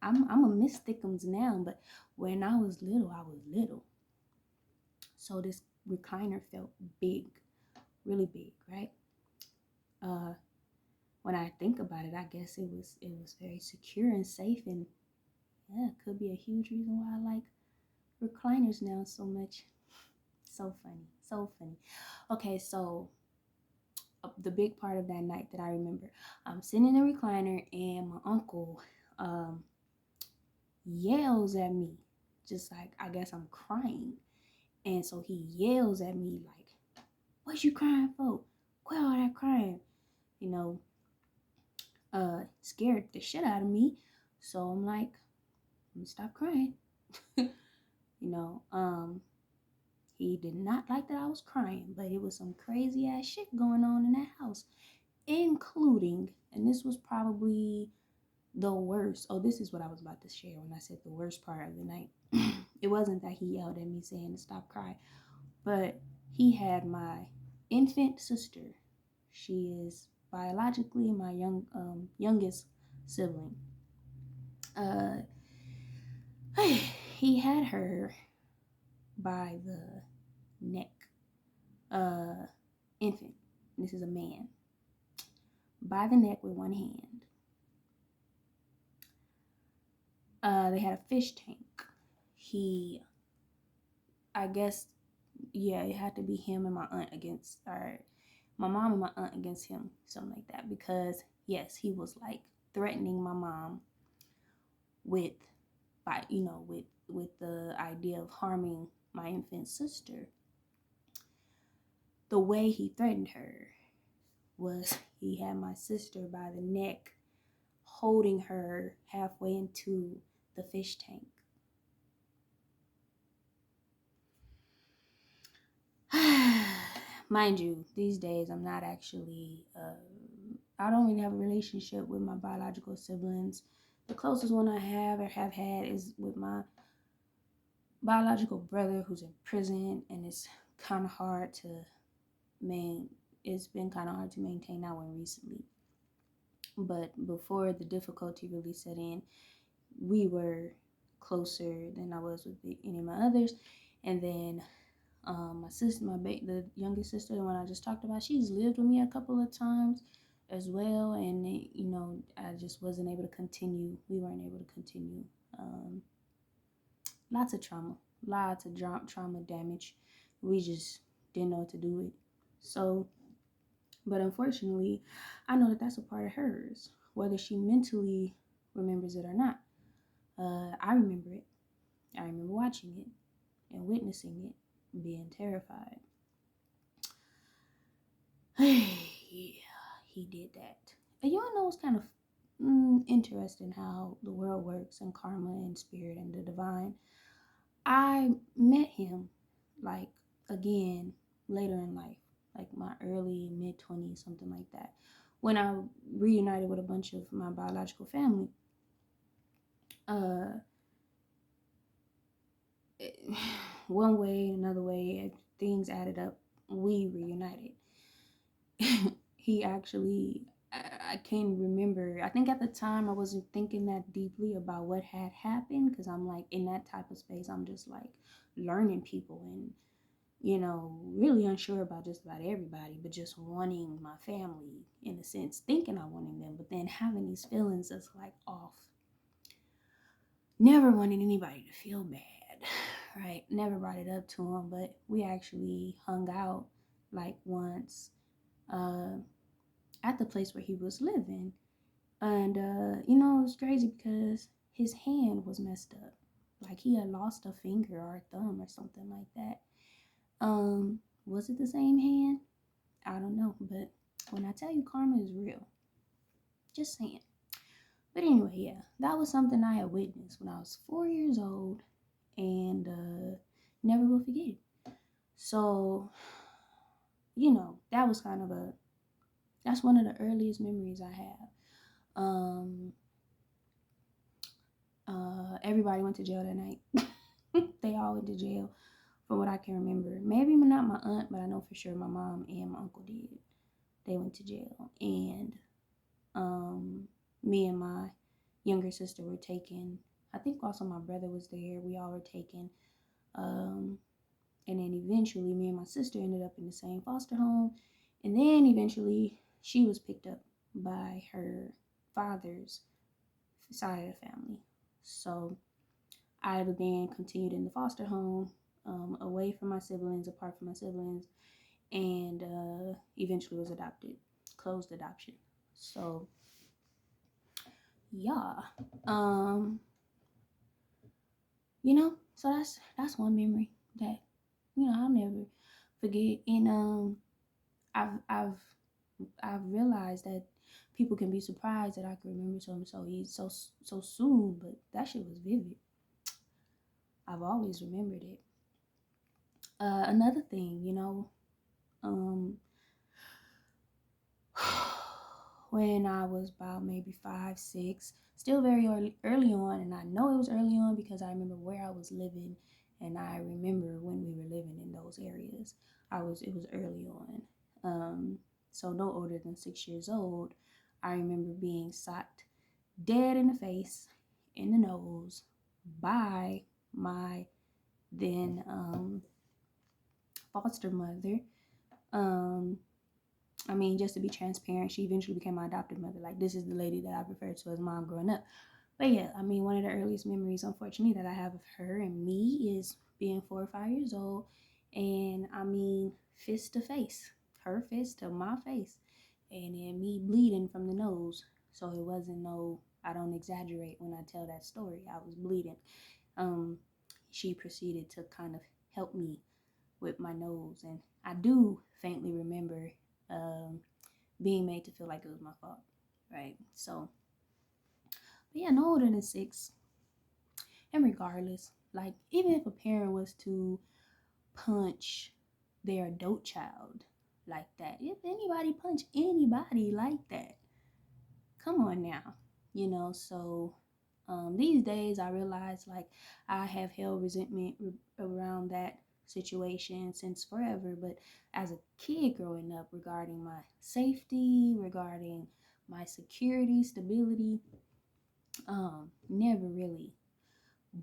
I'm a Miss Thickums now, but when I was little, I was little. So this recliner felt big, really big, right? When I think about it, I guess it was very secure and safe, and yeah, it could be a huge reason why I like recliners now so much. So funny, so funny. Okay, so the big part of that night that I remember, I'm sitting in a recliner and my uncle yells at me, just like I guess I'm crying. And so he yells at me like, "What you crying for? Quit all that crying." You know, scared the shit out of me. So I'm like, "I'm gonna stop crying." you know, he did not like that I was crying, but it was some crazy ass shit going on in that house, including, and this was probably the worst. Oh, this is what I was about to share when I said the worst part of the night. It wasn't that he yelled at me saying to stop crying, but he had my infant sister. She is biologically my youngest sibling. Uh, he had her by the neck. Infant. This is a man. By the neck with one hand. They had a fish tank. I guess, yeah, it had to be him and my aunt against, or my mom and my aunt against him, something like that. Because yes, he was like threatening my mom with, with the idea of harming my infant sister. The way he threatened her was he had my sister by the neck, holding her halfway into the fish tank. Mind you, these days I'm not actually, I don't really have a relationship with my biological siblings. The closest one I have or have had is with my biological brother who's in prison, and it's kind of hard to it's been kind of hard to maintain that one recently. But before the difficulty really set in, we were closer than I was with any of my others. And then my sister, the youngest sister, the one I just talked about, she's lived with me a couple of times as well. And, I just wasn't able to continue. We weren't able to continue. Lots of trauma, trauma damage. We just didn't know what to do with. So, but unfortunately, I know that that's a part of hers, whether she mentally remembers it or not. I remember it. I remember watching it and witnessing it, being terrified. Yeah, he did that. And you all know it's kind of interesting how the world works and karma and spirit and the divine. I met him, like, again, later in life, like my early, mid-20s, something like that, when I reunited with a bunch of my biological family. One way, another way, things added up. We reunited. He actually, I can't remember. I think at the time I wasn't thinking that deeply about what had happened because I'm like in that type of space. I'm just like learning people and, really unsure about just about everybody, but just wanting my family in a sense, thinking I wanted them, but then having these feelings that's like off. Never wanted anybody to feel bad, right? Never brought it up to him, but we actually hung out like once uh, at the place where he was living. And, it was crazy because his hand was messed up. Like he had lost a finger or a thumb or something like that. Was it the same hand? I don't know. But when I tell you karma is real, just saying. But anyway, yeah, that was something I had witnessed when I was 4 years old and never will forget it. So, that was that's one of the earliest memories I have. Um, Everybody went to jail that night. They all went to jail from what I can remember. Maybe not my aunt, but I know for sure my mom and my uncle did. They went to jail. And me and my younger sister were taken. I think also my brother was there. We all were taken. And then eventually me and my sister ended up in the same foster home. And then eventually she was picked up by her father's side of the family. So I then continued in the foster home, away from my siblings, apart from my siblings, and eventually was adopted, closed adoption. So yeah, um, so that's one memory that I'll never forget. And I've realized that people can be surprised that I can remember something so soon, but that shit was vivid. I've always remembered it. Another thing, um, when I was about maybe 5, 6, still very early on, and I know it was early on because I remember where I was living, and I remember when we were living in those areas. It was early on, so no older than 6 years old. I remember being socked dead in the face, in the nose, by my then foster mother. Um, just to be transparent, she eventually became my adopted mother. Like, this is the lady that I referred to as mom growing up. But yeah, one of the earliest memories, unfortunately, that I have of her and me is being 4 or 5 years old. And fist to face, her fist to my face, and then me bleeding from the nose. So it wasn't I don't exaggerate when I tell that story. I was bleeding. She proceeded to kind of help me with my nose. And I do faintly remember being made to feel like it was my fault, right? So, but yeah, no older than 6. And regardless, like, even if a parent was to punch their adult child like that, if anybody punch anybody like that, come on now, so these days I realize, like, I have held resentment around that situation since forever, but as a kid growing up, regarding my safety, regarding my security, stability, never really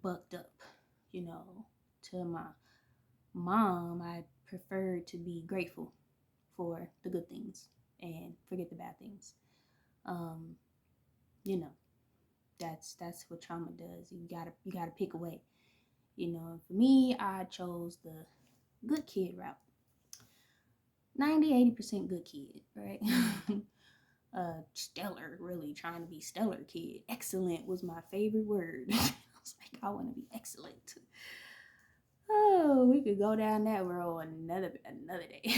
bucked up, to my mom. I preferred to be grateful for the good things and forget the bad things. um you know that's what trauma does. You gotta pick away. For me, I chose the good kid route. 90-80% good kid, right? Stellar, really trying to be stellar kid. Excellent was my favorite word. I was like, I want to be excellent. Oh, we could go down that road another day.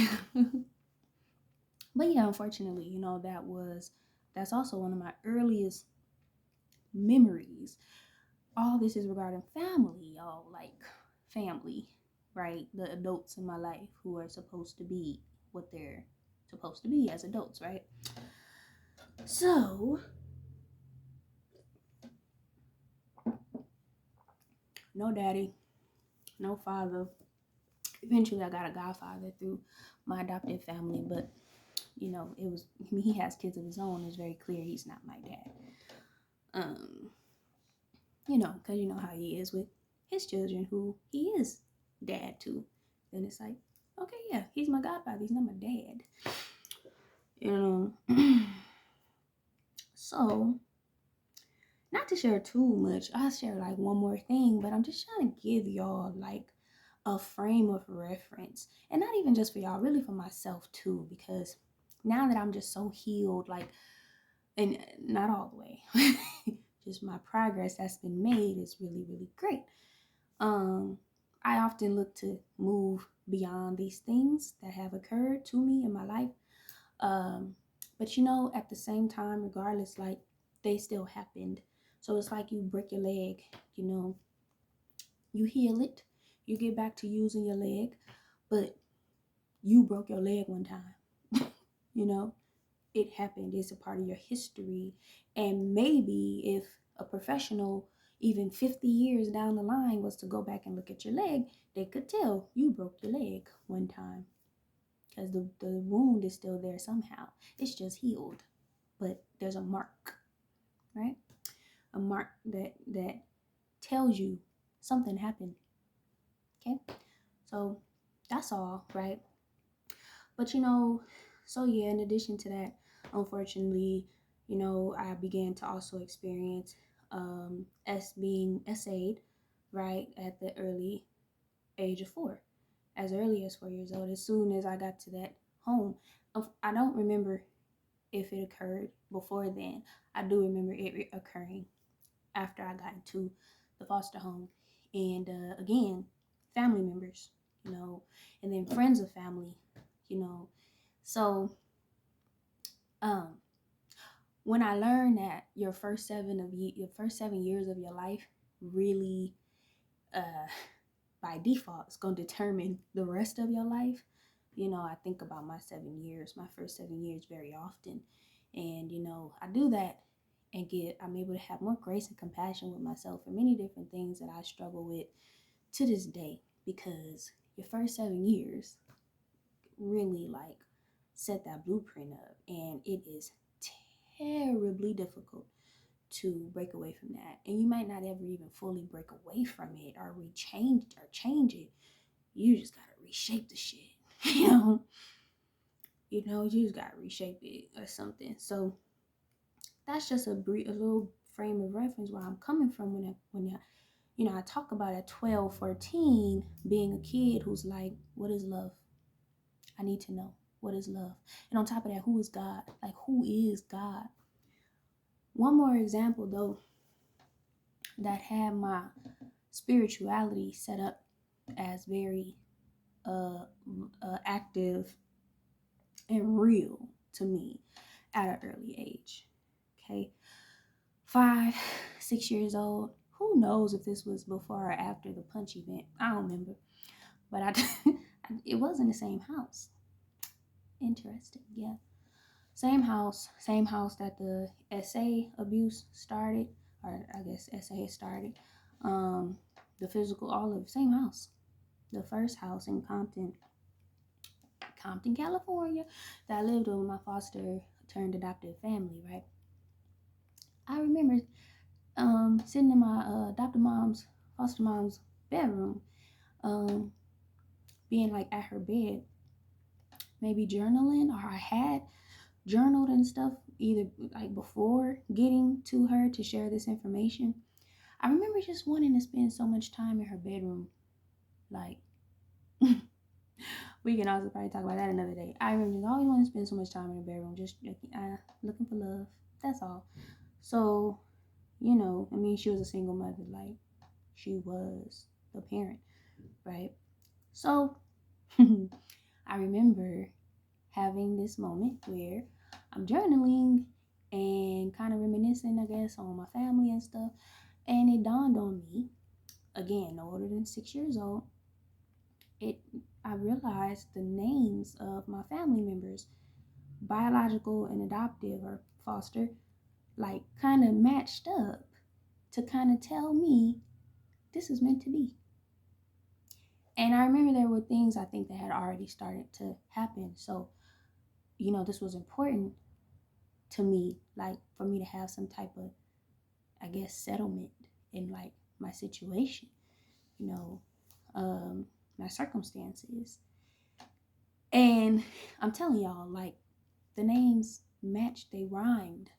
But yeah, unfortunately, that's also one of my earliest memories. All this is regarding family, all like family, right? The adults in my life who are supposed to be what they're supposed to be as adults, right? So, no daddy, no father. Eventually, I got a godfather through my adopted family, but it was, he has kids of his own. It's very clear he's not my dad. Um, because you know how he is with his children, who he is dad to. Then it's like, okay, yeah, he's my godfather. He's not my dad. You know. So, not to share too much, I'll share like one more thing, but I'm just trying to give y'all like a frame of reference. And not even just for y'all, really for myself too, because now that I'm just so healed, like, and not all the way, just my progress that's been made is really, really great. I often look to move beyond these things that have occurred to me in my life. Um, but at the same time, regardless, like they still happened. So it's like you break your leg, you heal it, you get back to using your leg, but you broke your leg one time. you know, it happened. It's a part of your history. And maybe if a professional, even 50 years down the line, was to go back and look at your leg, they could tell you broke your leg one time because the wound is still there somehow. It's just healed, but there's a mark, right? A mark that tells you something happened. Okay, so that's all, right? But so yeah, in addition to that, unfortunately, I began to also experience as being essayed, right, at the early age of 4, as early as 4 years old. As soon as I got to that home, I don't remember if it occurred before then. I do remember it occurring after I got into the foster home, and again, family members, and then friends of family, you know. So um, when I learned that your first 7 years of your life really, uh, by default, is going to determine the rest of your life. I think about my first 7 years very often, and I do that and I'm able to have more grace and compassion with myself for many different things that I struggle with to this day, because your first 7 years really like set that blueprint up, and it is terribly difficult to break away from that. And you might not ever even fully break away from it or change it. You just gotta reshape the shit. you know you just gotta reshape it or something. So that's just a little frame of reference where I'm coming from when I talk about at 12, 14 being a kid who's like, what is love? I need to know, what is love? And on top of that, who is God? Like, who is God? One more example though, that had my spirituality set up as very active and real to me at an early age. Okay, 5, 6 years old. Who knows if this was before or after the punch event? I don't remember, but it was in the same house. Interesting, yeah. Same house that the SA abuse started, or I guess SA started. Um, the physical, all of the same house. The first house in Compton, California, that I lived with my foster turned adoptive family, right? I remember sitting in my foster mom's bedroom, um, being like at her bed, maybe journaling, or I had journaled and stuff, either like before getting to her to share this information. I remember just wanting to spend so much time in her bedroom. Like, we can also probably talk about that another day. I remember just always wanting to spend so much time in her bedroom, just looking for love. That's all. So, I mean, she was a single mother, like she was the parent, right? So, I remember having this moment where I'm journaling and kind of reminiscing, I guess, on my family and stuff. And it dawned on me, again, no older than 6 years old, I realized the names of my family members, biological and adoptive or foster, like kind of matched up to kind of tell me this is meant to be. And I remember there were things I think that had already started to happen. So this was important to me, like for me to have some type of, I guess, settlement in like my situation, you know, my circumstances. And I'm telling y'all, like the names matched, they rhymed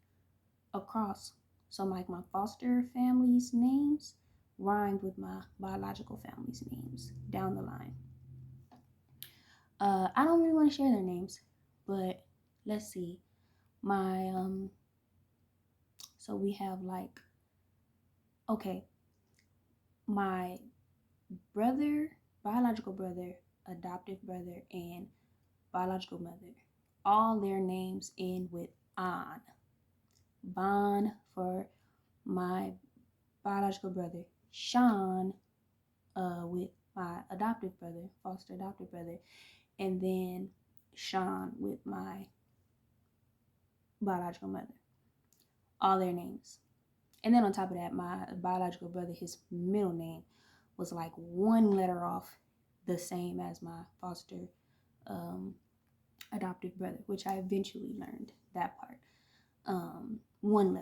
across. So like my foster family's names rhymed with my biological family's names down the line. I don't really want to share their names, but let's see. My so we have like, okay, my brother, biological brother, adoptive brother, and biological mother, all their names end with on. Bon for my biological brother, Sean, with my adoptive brother, foster adoptive brother, and then Sean with my biological mother. All their names. And then on top of that, my biological brother, his middle name was like one letter off the same as my foster um, adoptive brother, which I eventually learned that part. One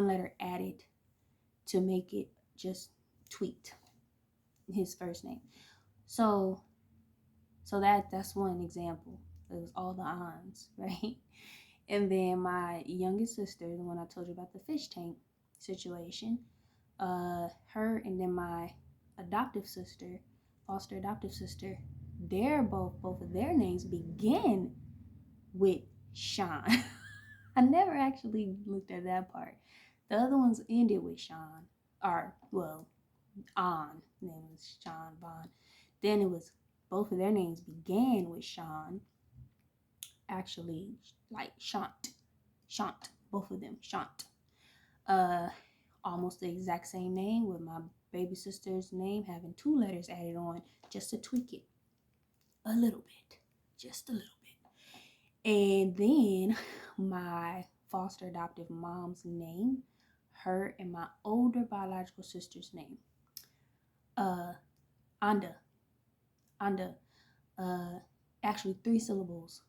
letter added to make it just tweaked his first name. So that's one example. It was all the ons, right? And then my youngest sister, the one I told you about the fish tank situation, her and then my adoptive sister, foster adoptive sister, they're both of their names begin with Sean. I never actually looked at that part. The other ones ended with Sean, or well, on. Name was Sean Vaughn. Then it was both of their names began with Sean. Actually, like Shant, both of them, Shant. Uh, Almost the exact same name with my baby sister's name having two letters added on just to tweak it a little bit, just a little bit. And then my foster adoptive mom's name, her and my older biological sister's name, Anda, Anda, actually 3 syllables.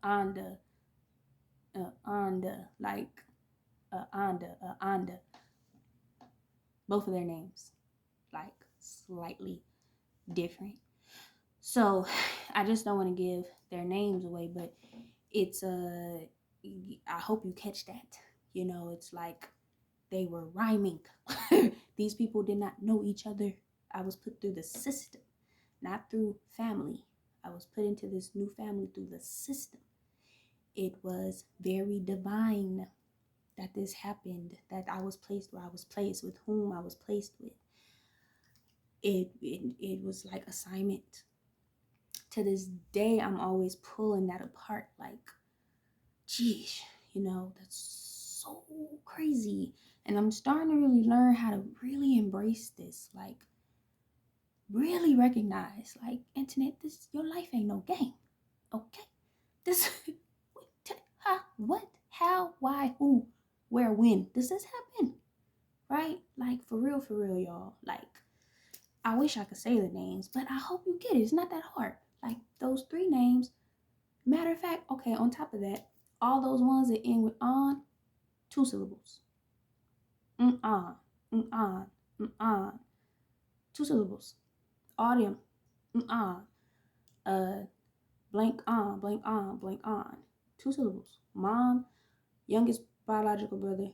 Anda, Anda, like Anda. Both of their names, like slightly different. So I just don't want to give their names away, but it's I hope you catch that. It's like they were rhyming. These people did not know each other. I was put through the system, not through family. I was put into this new family through the system. It was very divine that this happened, that I was placed where I was placed, with whom I was placed with. It was like assignment. To this day, I'm always pulling that apart. Like, geez, that's so crazy. And I'm starting to really learn how to really embrace this. Like, really recognize, like, internet, your life ain't no game. Okay? This, what, how, why, who, where, when does this happen? Right? Like, for real, y'all. Like, I wish I could say the names, but I hope you get it. It's not that hard. Like, those 3 names. Matter of fact, okay, on top of that, all those ones that end with on, 2 syllables. On, on, 2 syllables. All them, on, blank on, blank on, blank on, 2 syllables. Mom, youngest biological brother,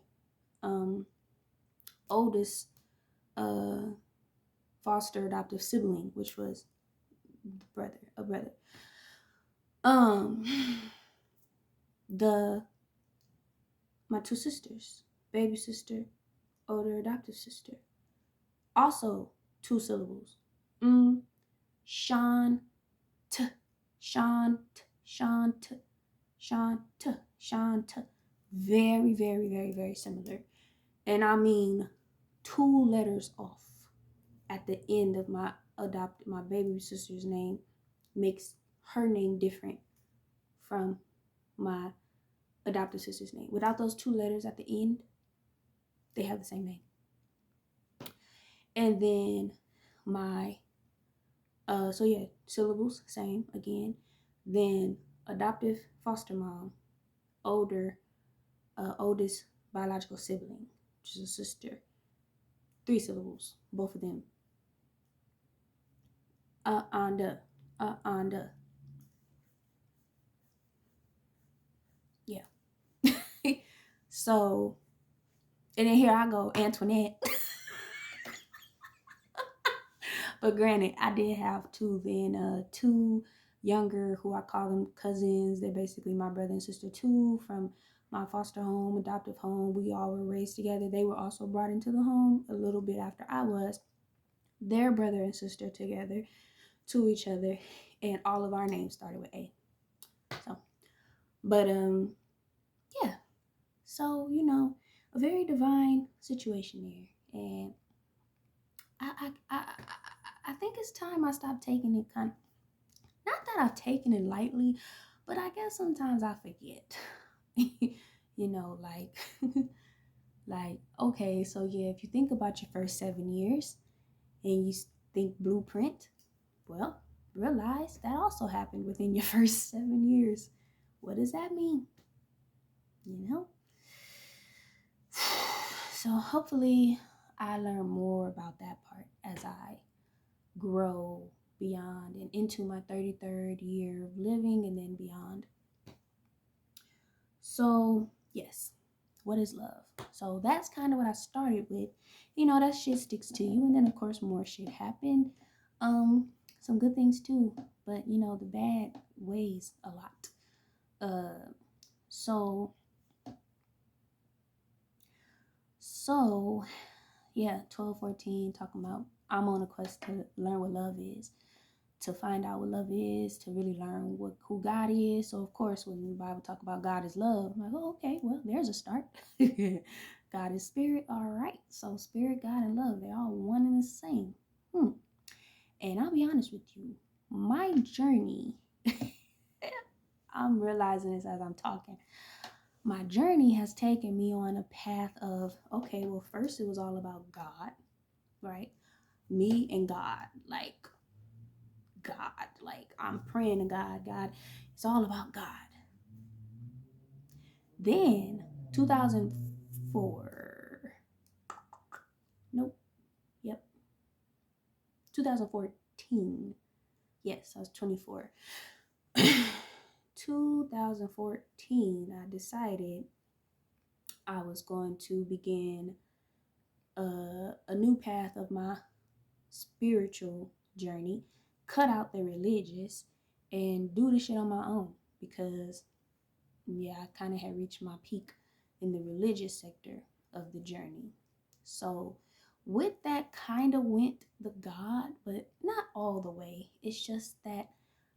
oldest foster adoptive sibling, which was a brother. My 2 sisters, baby sister, older adoptive sister, also 2 syllables. Sean, t, Sean, t, Sean, t, Sean, t, Sean, t. Very, very, very, very similar. And I mean 2 letters off at the end of my baby sister's name makes her name different from my adopted sister's name. Without those 2 letters at the end, they have the same name. And then my So yeah, syllables, same again. Then adoptive foster mom, older, oldest biological sibling, which is a sister. 3 syllables, both of them. Anda, anda. Yeah. So, and then here I go, Antoinette. But granted, I did have two then, two younger who I call them cousins. They're basically my brother and sister too from my foster home, adoptive home. We all were raised together. They were also brought into the home a little bit after I was. Their brother and sister together to each other, and all of our names started with A. So, but yeah. So a very divine situation there, and I think it's time I stopped taking it kind of, not that I've taken it lightly, but I guess sometimes I forget. Like like okay, so yeah, if you think about your first 7 years and you think blueprint, well, realize that also happened within your first 7 years. What does that mean? You know? So hopefully I learn more about that part as I grow beyond and into my 33rd year of living and then beyond. So, yes, what is love? So that's kind of what I started with. That shit sticks to you, and then of course more shit happened. Some good things too, but the bad weighs a lot. So so yeah, 12, 14, talking about I'm on a quest to learn what love is, to find out what love is, to really learn who God is. So of course, when the Bible talk about God is love, I'm like, oh, okay, well, there's a start. God is spirit, all right. So spirit, God, and love, they're all one and the same. And I'll be honest with you, my journey, I'm realizing this as I'm talking. My journey has taken me on a path of, okay, well, first it was all about God, right? Me and God, like God. Like I'm praying to God. God, it's all about God. Then 2004. Nope. Yep. 2014. Yes, I was 24. 2014, I decided I was going to begin a new path of my spiritual journey, cut out the religious, and do the shit on my own because yeah, I kind of had reached my peak in the religious sector of the journey. So with that kind of went the God, but not all the way. It's just that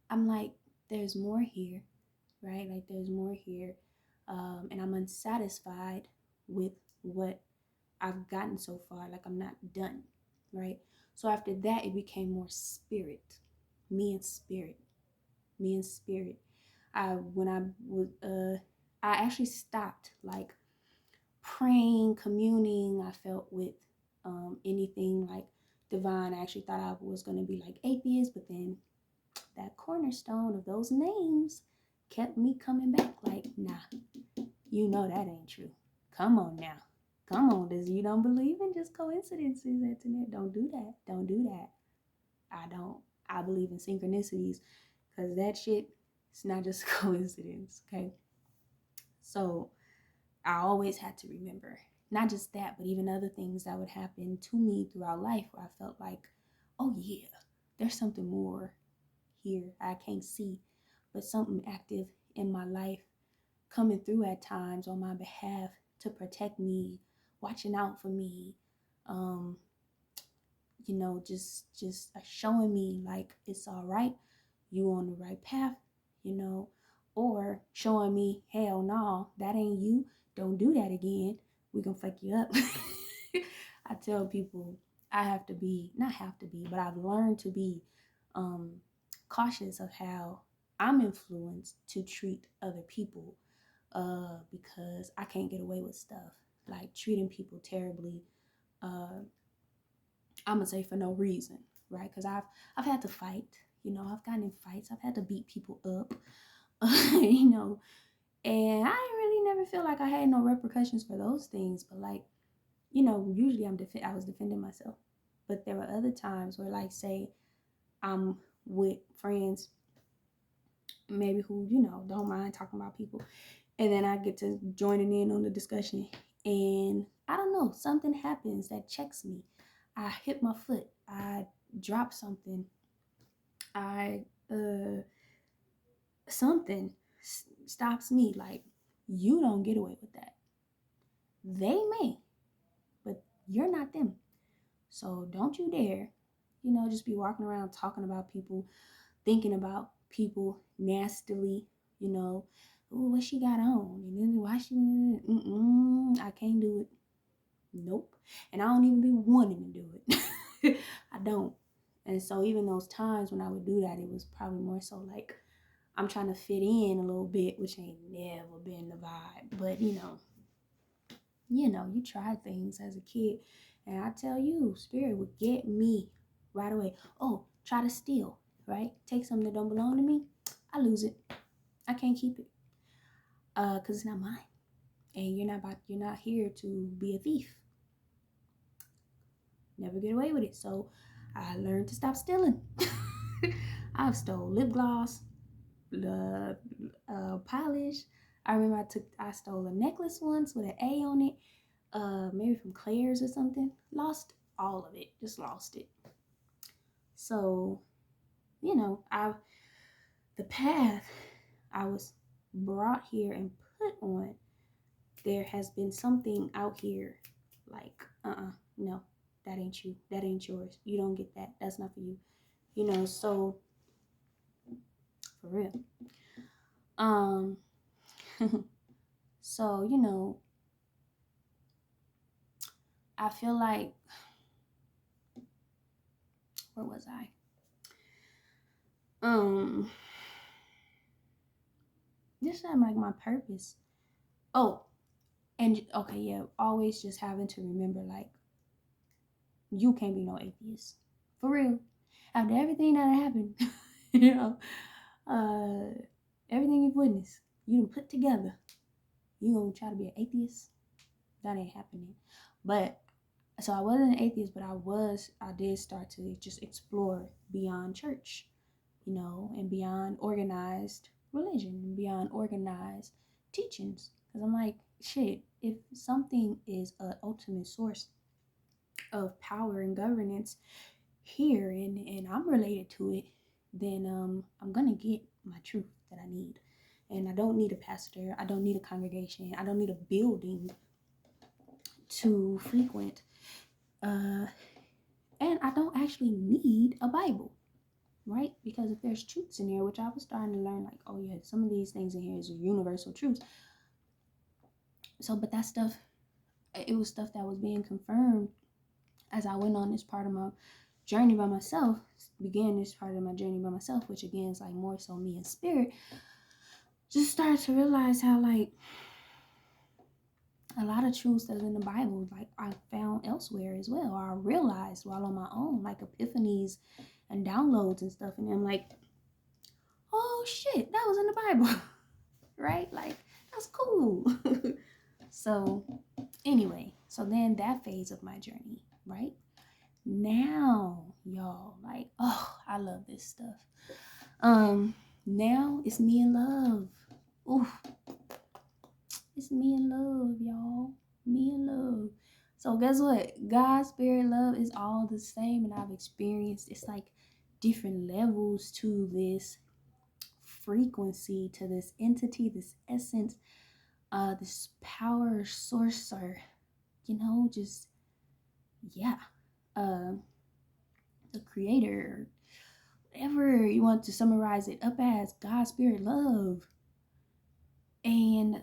I'm like, there's more here, right? Like there's more here. And I'm unsatisfied with what I've gotten so far. Like I'm not done, right? So after that, it became more spirit, me and spirit, me and spirit. When I was I actually stopped like praying, communing. I felt with anything like divine. I actually thought I was gonna be like atheist, but then that cornerstone of those names kept me coming back. Like, nah, that ain't true. Come on now. Come on, this you don't believe in just coincidences, internet. Don't do that. Don't do that. I don't. I believe in synchronicities because that shit, it's not just coincidence, okay? So I always had to remember not just that, but even other things that would happen to me throughout life where I felt like, oh yeah, there's something more here I can't see, but something active in my life coming through at times on my behalf to protect me, watching out for me, um, just showing me like it's all right, you on the right path, you know, or showing me, hell no, that ain't you, don't do that again, we gonna fuck you up. I tell people I have to be, not have to be, but I've learned to be um, cautious of how I'm influenced to treat other people because I can't get away with stuff like treating people terribly. I'm gonna say for no reason. right? Because I've had to fight, I've gotten in fights, I've had to beat people up, and I really never feel like I had no repercussions for those things. But like, usually I was defending myself, but there were other times where, like, say I'm with friends, maybe who don't mind talking about people, and then I get to joining in on the discussion, and I don't know, something happens that checks me. I hit my foot, I drop something, I something stops me. Like, you don't get away with that. They may, but you're not them. So don't you dare, just be walking around talking about people, thinking about people nastily, oh, what she got on, and then why she, I can't do it. Nope. And I don't even be wanting to do it. I don't. And so even those times when I would do that, it was probably more so like I'm trying to fit in a little bit, which ain't never been the vibe. But you try things as a kid, and I tell you, spirit would get me right away. Oh, try to steal, right? Take something that don't belong to me, I lose it. I can't keep it, because it's not mine, and you're not here to be a thief. Never get away with it. So I learned to stop stealing. I've stole lip gloss, polish. I remember I stole a necklace once with an A on it, maybe from Claire's or something. Lost all of it, just lost it. So, the path I was brought here and put on, there has been something out here like, no, that ain't you. That ain't yours. You don't get that. That's not for you. So for real. So, I feel like, where was I? This is like my purpose. Oh, and okay, yeah, always just having to remember, like, you can't be no atheist. For real. After everything that happened, you know, everything you've witnessed, you done put together, you gonna try to be an atheist? That ain't happening. But so I wasn't an atheist, but I did start to just explore beyond church, and beyond organized religion, and beyond organized teachings. Because I'm like, shit, if something is an ultimate source of power and governance here, and I'm related to it, then I'm gonna get my truth that I need. And I don't need a pastor, I don't need a congregation, I don't need a building to frequent. And I don't actually need a Bible, right? Because if there's truths in here, which I was starting to learn, like, oh yeah, some of these things in here is universal truths. So, but that stuff, it was stuff that was being confirmed as I went on this part of my journey by myself, began this part of my journey by myself, which again is like more so me and spirit. Just started to realize how, like, a lot of truths that's in the Bible, like, I found elsewhere as well, or I realized while on my own, like epiphanies and downloads and stuff. And I'm like, oh shit, that was in the Bible, right? Like, that's cool. So anyway, so then that phase of my journey, right? Now, y'all, like, oh, I love this stuff. Now it's me in love. Ooh, it's me in love, y'all. Me in love. So guess what? God, spirit, love is all the same, and I've experienced, it's like different levels to this frequency, to this entity, this essence, this power source, or just, yeah, the creator, whatever you want to summarize it up as, God, spirit, love. And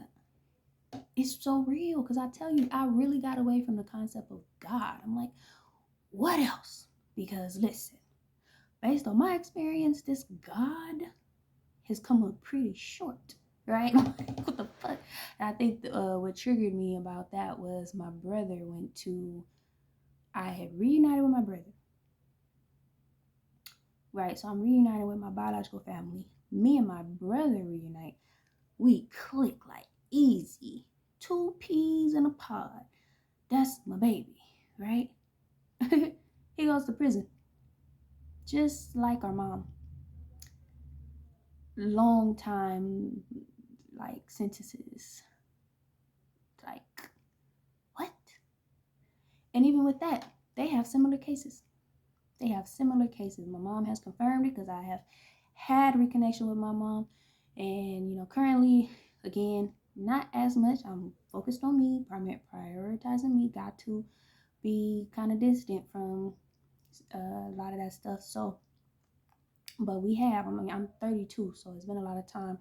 it's so real, because I tell you, I really got away from the concept of God. I'm like, what else? Because listen, based on my experience, this God has come up pretty short, right? What the fuck? And I think what triggered me about that was my brother I had reunited with my brother. right? So I'm reunited with my biological family. Me and my brother reunite. We click like easy. Two peas in a pod. That's my baby, right? He goes to prison, just like our mom. Long time, like sentences. Like, what? And even with that, they have similar cases. They have similar cases. My mom has confirmed it because I have had reconnection with my mom. And, currently, again, not as much. I'm focused on me, prioritizing me. Got to be kind of distant from a lot of that stuff. So, but I'm 32, so it's been a lot of time.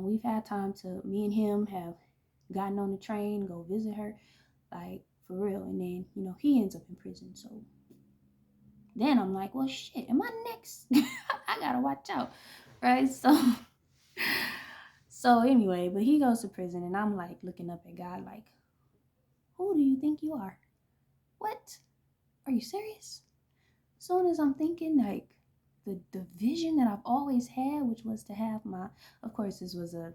We've had time to, me and him have gotten on the train, go visit her, like for real. And then, he ends up in prison. So then I'm like, well, shit, am I next? I gotta watch out, right? So anyway, but he goes to prison, and I'm like looking up at God, like, who do you think you are? What? Are you serious? Soon as I'm thinking, like, the vision that I've always had, which was to have of course, this was a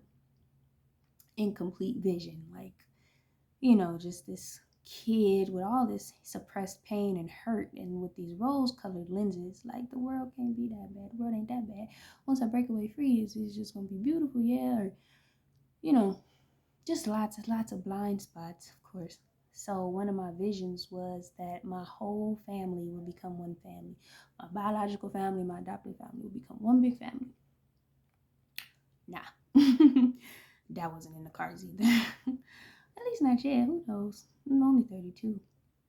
incomplete vision, like, just this kid with all this suppressed pain and hurt, and with these rose-colored lenses, like, the world can't be that bad. The world ain't that bad. Once I break away free, it's just gonna be beautiful, yeah. Or, you know, just lots of blind spots, of course. So one of my visions was that my whole family would become one family. My biological family, my adopted family would become one big family. Nah, that wasn't in the cards either. At least not yet. Who knows? I'm only 32.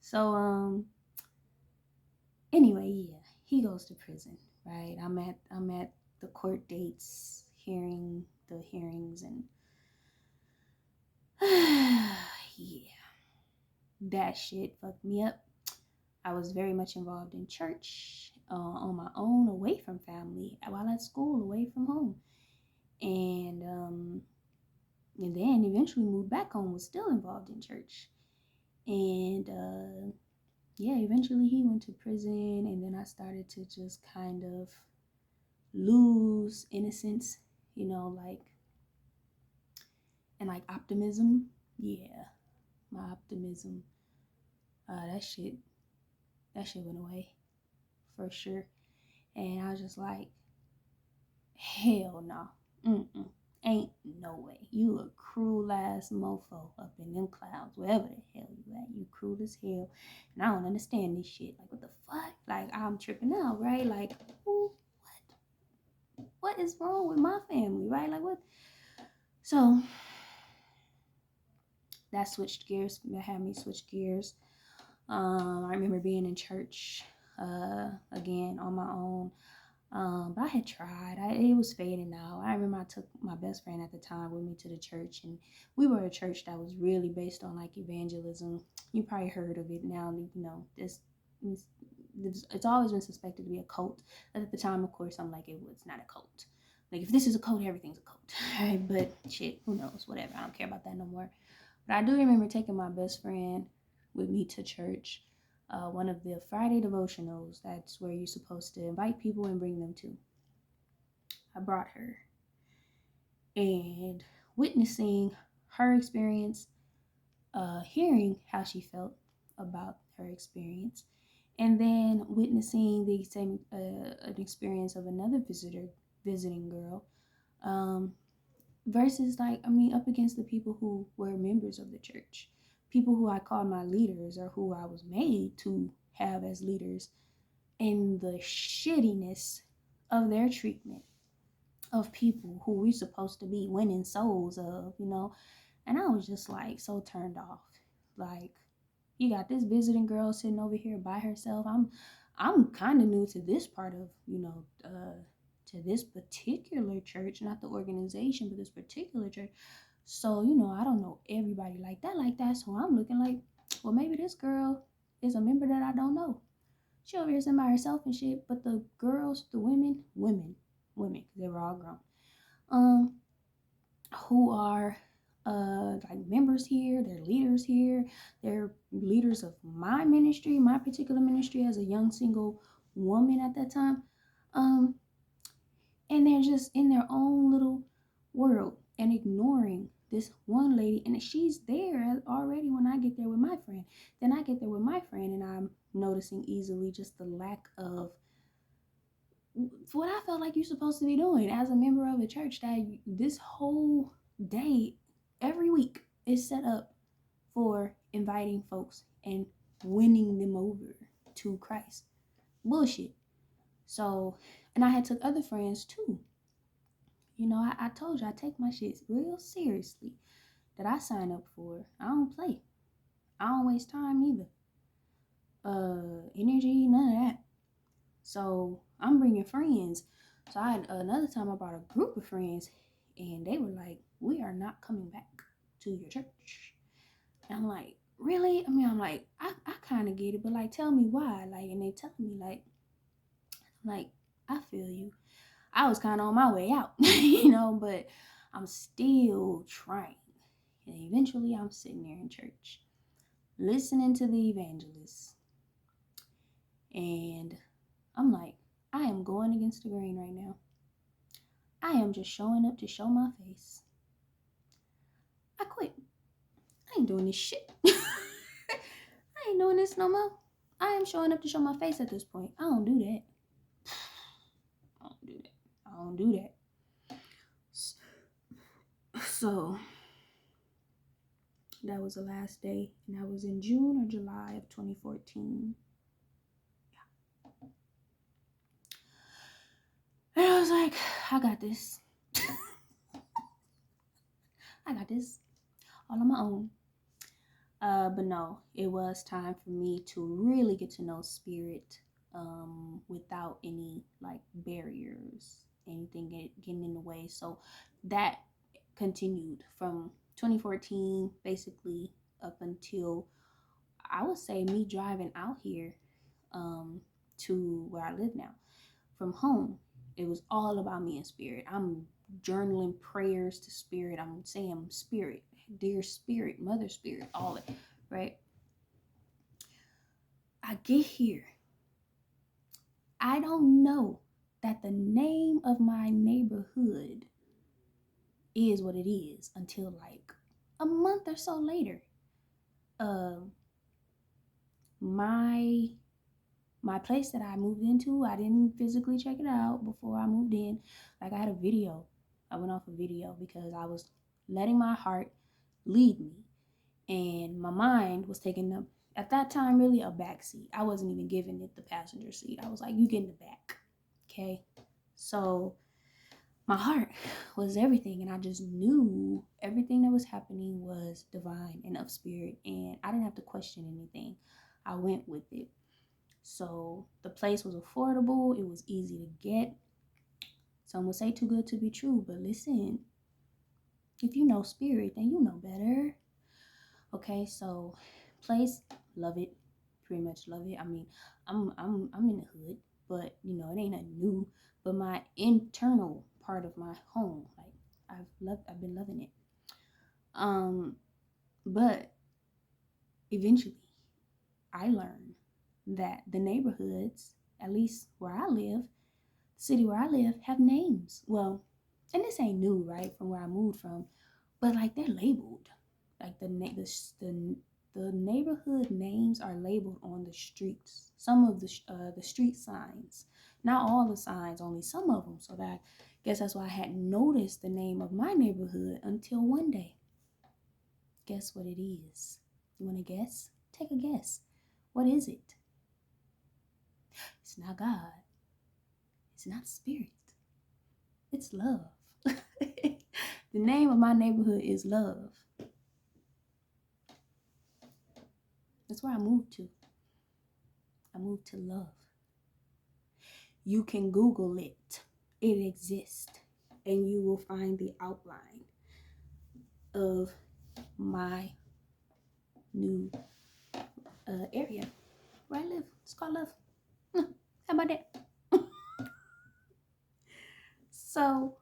So anyway, yeah, he goes to prison, right? I'm at the court dates, hearing the hearings, and yeah, that shit fucked me up. I was very much involved in church, on my own, away from family, while at school, away from home, and then eventually moved back home. Was still involved in church, and yeah, eventually he went to prison, and then I started to just kind of lose innocence, like, and like optimism. Yeah, my optimism, that shit went away for sure. And I was just like, hell no. Mm-mm. Ain't no way. You a cruel ass mofo up in them clouds, wherever the hell you at. You cruel as hell. And I don't understand this shit. Like, what the fuck? Like, I'm tripping out, right? Like, who, what is wrong with my family, right? Like, what? So that switched gears. That had me switch gears. I remember being in church, again on my own. But I had tried. It was fading out. I remember I took my best friend at the time with me to the church, and we were a church that was really based on like evangelism. You probably heard of it now. It's always been suspected to be a cult. At the time, of course, I'm like, it was not a cult. Like, if this is a cult, everything's a cult. But shit, who knows? Whatever. I don't care about that no more. But I do remember taking my best friend with me to church. One of the Friday devotionals, that's where you're supposed to invite people and bring them to. I brought her, and witnessing her experience, hearing how she felt about her experience, and then witnessing the same an experience of another visiting girl, um, versus, like, up against the people who were members of the church, people who I called my leaders, or who I was made to have as leaders, and the shittiness of their treatment of people who we're supposed to be winning souls of. And I was just like so turned off. Like, you got this visiting girl sitting over here by herself. I'm kind of new to this part of, to this particular church, not the organization, but this particular church. So, I don't know everybody like that. So I'm looking like, well, maybe this girl is a member that I don't know. She over here sitting by herself and shit. But the girls, the women, because they were all grown, um, who are like members here, they're leaders here, they're leaders of my ministry, my particular ministry as a young single woman at that time. Um, and they're just in their own little world and ignoring this one lady, and she's there already when I get there with my friend. Then I get there with my friend, and I'm noticing easily just the lack of what I felt like you're supposed to be doing as a member of a church. That this whole day, every week, is set up for inviting folks and winning them over to Christ. Bullshit. So, and I had took other friends too. You know, I told you I take my shit real seriously that I sign up for. I don't play. I don't waste time either. Energy, none of that. So I'm bringing friends. So I had another time I brought a group of friends, and they were like, "We are not coming back to your church." And I'm like, "Really?" I mean, I'm like, I kind of get it, but like, tell me why. Like, and they telling me like, I feel you. I was kind of on my way out, but I'm still trying. And eventually I'm sitting there in church, listening to the evangelist. And I'm like, I am going against the grain right now. I am just showing up to show my face. I quit. I ain't doing this shit. I ain't doing this no more. I am showing up to show my face at this point. I don't do that. I don't do that. I don't do that. So that was the last day, and that was in June or July of 2014. Yeah. And I was like, I got this. I got this all on my own. But no, it was time for me to really get to know spirit without any like barriers, anything getting in the way. So that continued from 2014 basically up until I would say me driving out here to where I live now from home. It was all about me and spirit. I'm journaling prayers to spirit. I'm saying spirit, dear spirit, mother spirit, all it, right? I get here. I don't know that the name of my neighborhood is what it is until like a month or so later. Uh, my my place that I moved into, I didn't physically check it out before I moved in. Like I had a video. I went off a video because I was letting my heart lead me. And my mind was taking up at that time really a back seat. I wasn't even giving it the passenger seat. I was like, you get in the back. Okay. So my heart was everything, and I just knew everything that was happening was divine and of spirit, and I didn't have to question anything. I went with it. So the place was affordable, it was easy to get. Some would say too good to be true, but listen, if you know spirit, then you know better. Okay, so place, love it, pretty much love it. I mean, I'm in the hood, but it ain't nothing new. But my internal part of my home, like I've been loving it. But eventually, I learned that the neighborhoods, at least where I live, the city where I live, have names. Well, and this ain't new, right? From where I moved from, but like they're labeled. Like the neighborhood names are labeled on the streets. Some of the street signs, not all the signs, only some of them. So that I guess that's why I hadn't noticed the name of my neighborhood until one day. Guess what it is? You want to guess? Take a guess. What is it? It's not God. It's not spirit. It's love. The name of my neighborhood is Love. That's where I moved to. I moved to Love. You can Google it. It exists. And you will find the outline of my new area where I live. It's called Love. How about that? So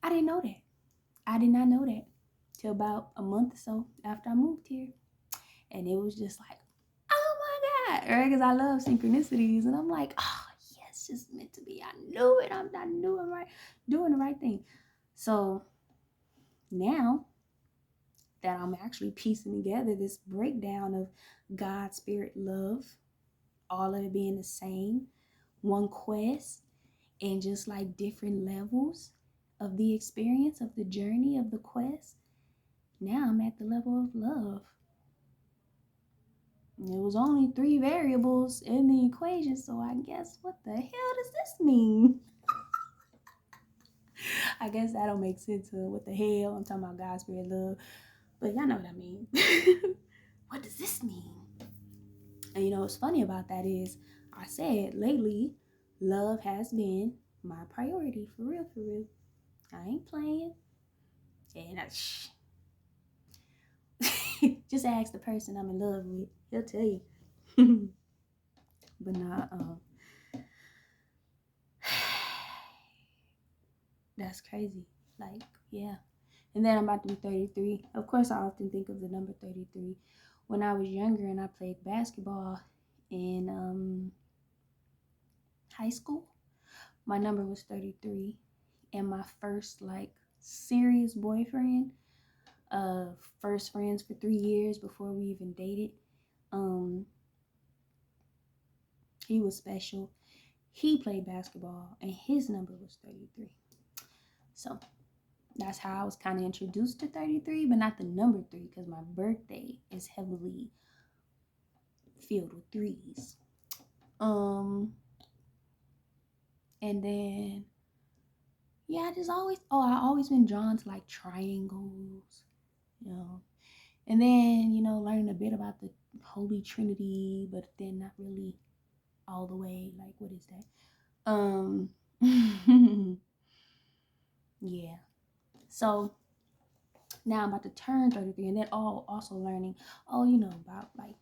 I didn't know that. I did not know that till about a month or so after I moved here. And it was just like, oh my God, right? Because I love synchronicities. And I'm like, oh, yes, it's just meant to be. I knew it. I knew it right, doing the right thing. So now that I'm actually piecing together this breakdown of God, spirit, love, all of it being the same, one quest, and just like different levels of the experience of the journey of the quest. Now I'm at the level of love. And it was only 3 variables in the equation, so I guess what the hell does this mean? I guess that don't make sense. What the hell? I'm talking about God, spirit, love, but y'all know what I mean. What does this mean? And you know what's funny about that is I said lately, love has been my priority, for real, for real. I ain't playing. And just ask the person I'm in love with. He'll tell you. But nah, that's crazy. Like, yeah. And then I'm about to be 33. Of course, I often think of the number 33. When I was younger and I played basketball in high school, my number was 33. And my first, like, serious boyfriend, first friends for 3 years before we even dated, he was special. He played basketball and his number was 33. So that's how I was kind of introduced to 33, but not the number 3, because my birthday is heavily filled with threes. And then yeah, I always been drawn to like triangles, you know. And then, learning a bit about the Holy Trinity, but then not really all the way. Like, what is that? Yeah. So now I'm about to turn 33, and then also learning, about like,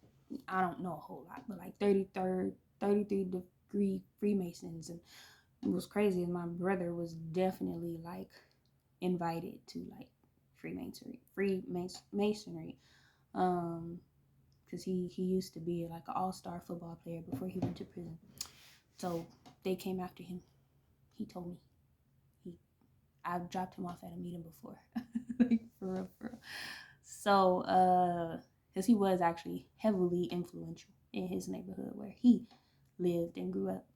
I don't know a whole lot, but like 33 degree Freemasons. And it was crazy, and my brother was definitely like invited to like Freemasonry, because he used to be like an all-star football player before he went to prison. So they came after him. He told me. I've dropped him off at a meeting before. Like, for real, for real. So, because he was actually heavily influential in his neighborhood where he lived and grew up,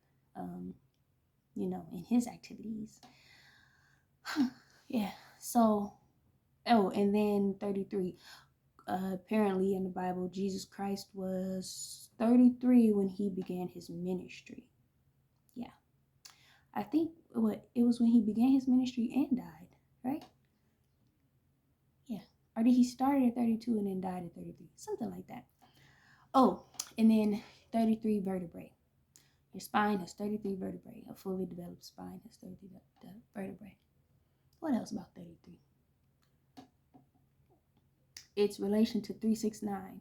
in his activities. Yeah. So, and then 33. Apparently in the Bible, Jesus Christ was 33 when he began his ministry. Yeah. I think it was when he began his ministry and died, right? Yeah. Or did he start at 32 and then died at 33? Something like that. Oh, and then 33 vertebrae. Your spine has 33 vertebrae. A fully developed spine has 33 vertebrae. What else about 33? Its relation to 369,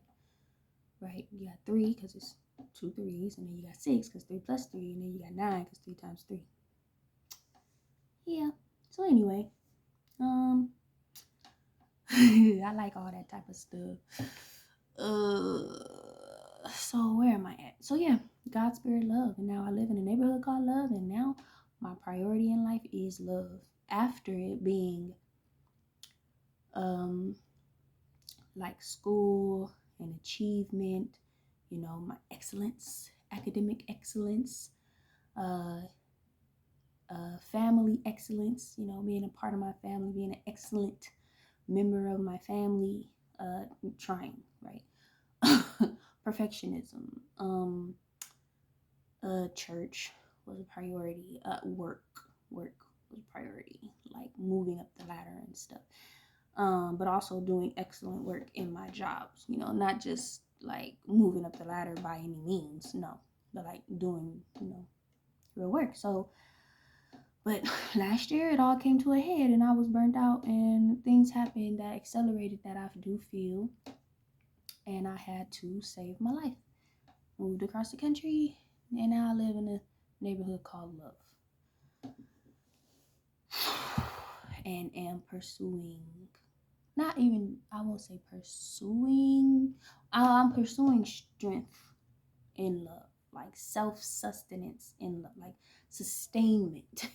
right? You got 3 because it's 2 threes, and then you got 6 because 3 plus 3, and then you got 9 because 3 times 3. Yeah. So anyway, I like all that type of stuff. So where am I at? So yeah, God, spirit, love, and now I live in a neighborhood called Love, and now my priority in life is love. After it being, like school and achievement, my excellence, academic excellence, family excellence, being a part of my family, being an excellent member of my family, trying, right? Perfectionism, church was a priority, work was a priority, like moving up the ladder and stuff. But also doing excellent work in my jobs, not just like moving up the ladder by any means, no, but like doing, real work. So, but last year it all came to a head and I was burnt out and things happened that accelerated that, I do feel, and I had to save my life. Moved across the country and now I live in a neighborhood called Love. And am pursuing, not even, I won't say pursuing, I'm pursuing strength in love, like self-sustenance in love, like sustainment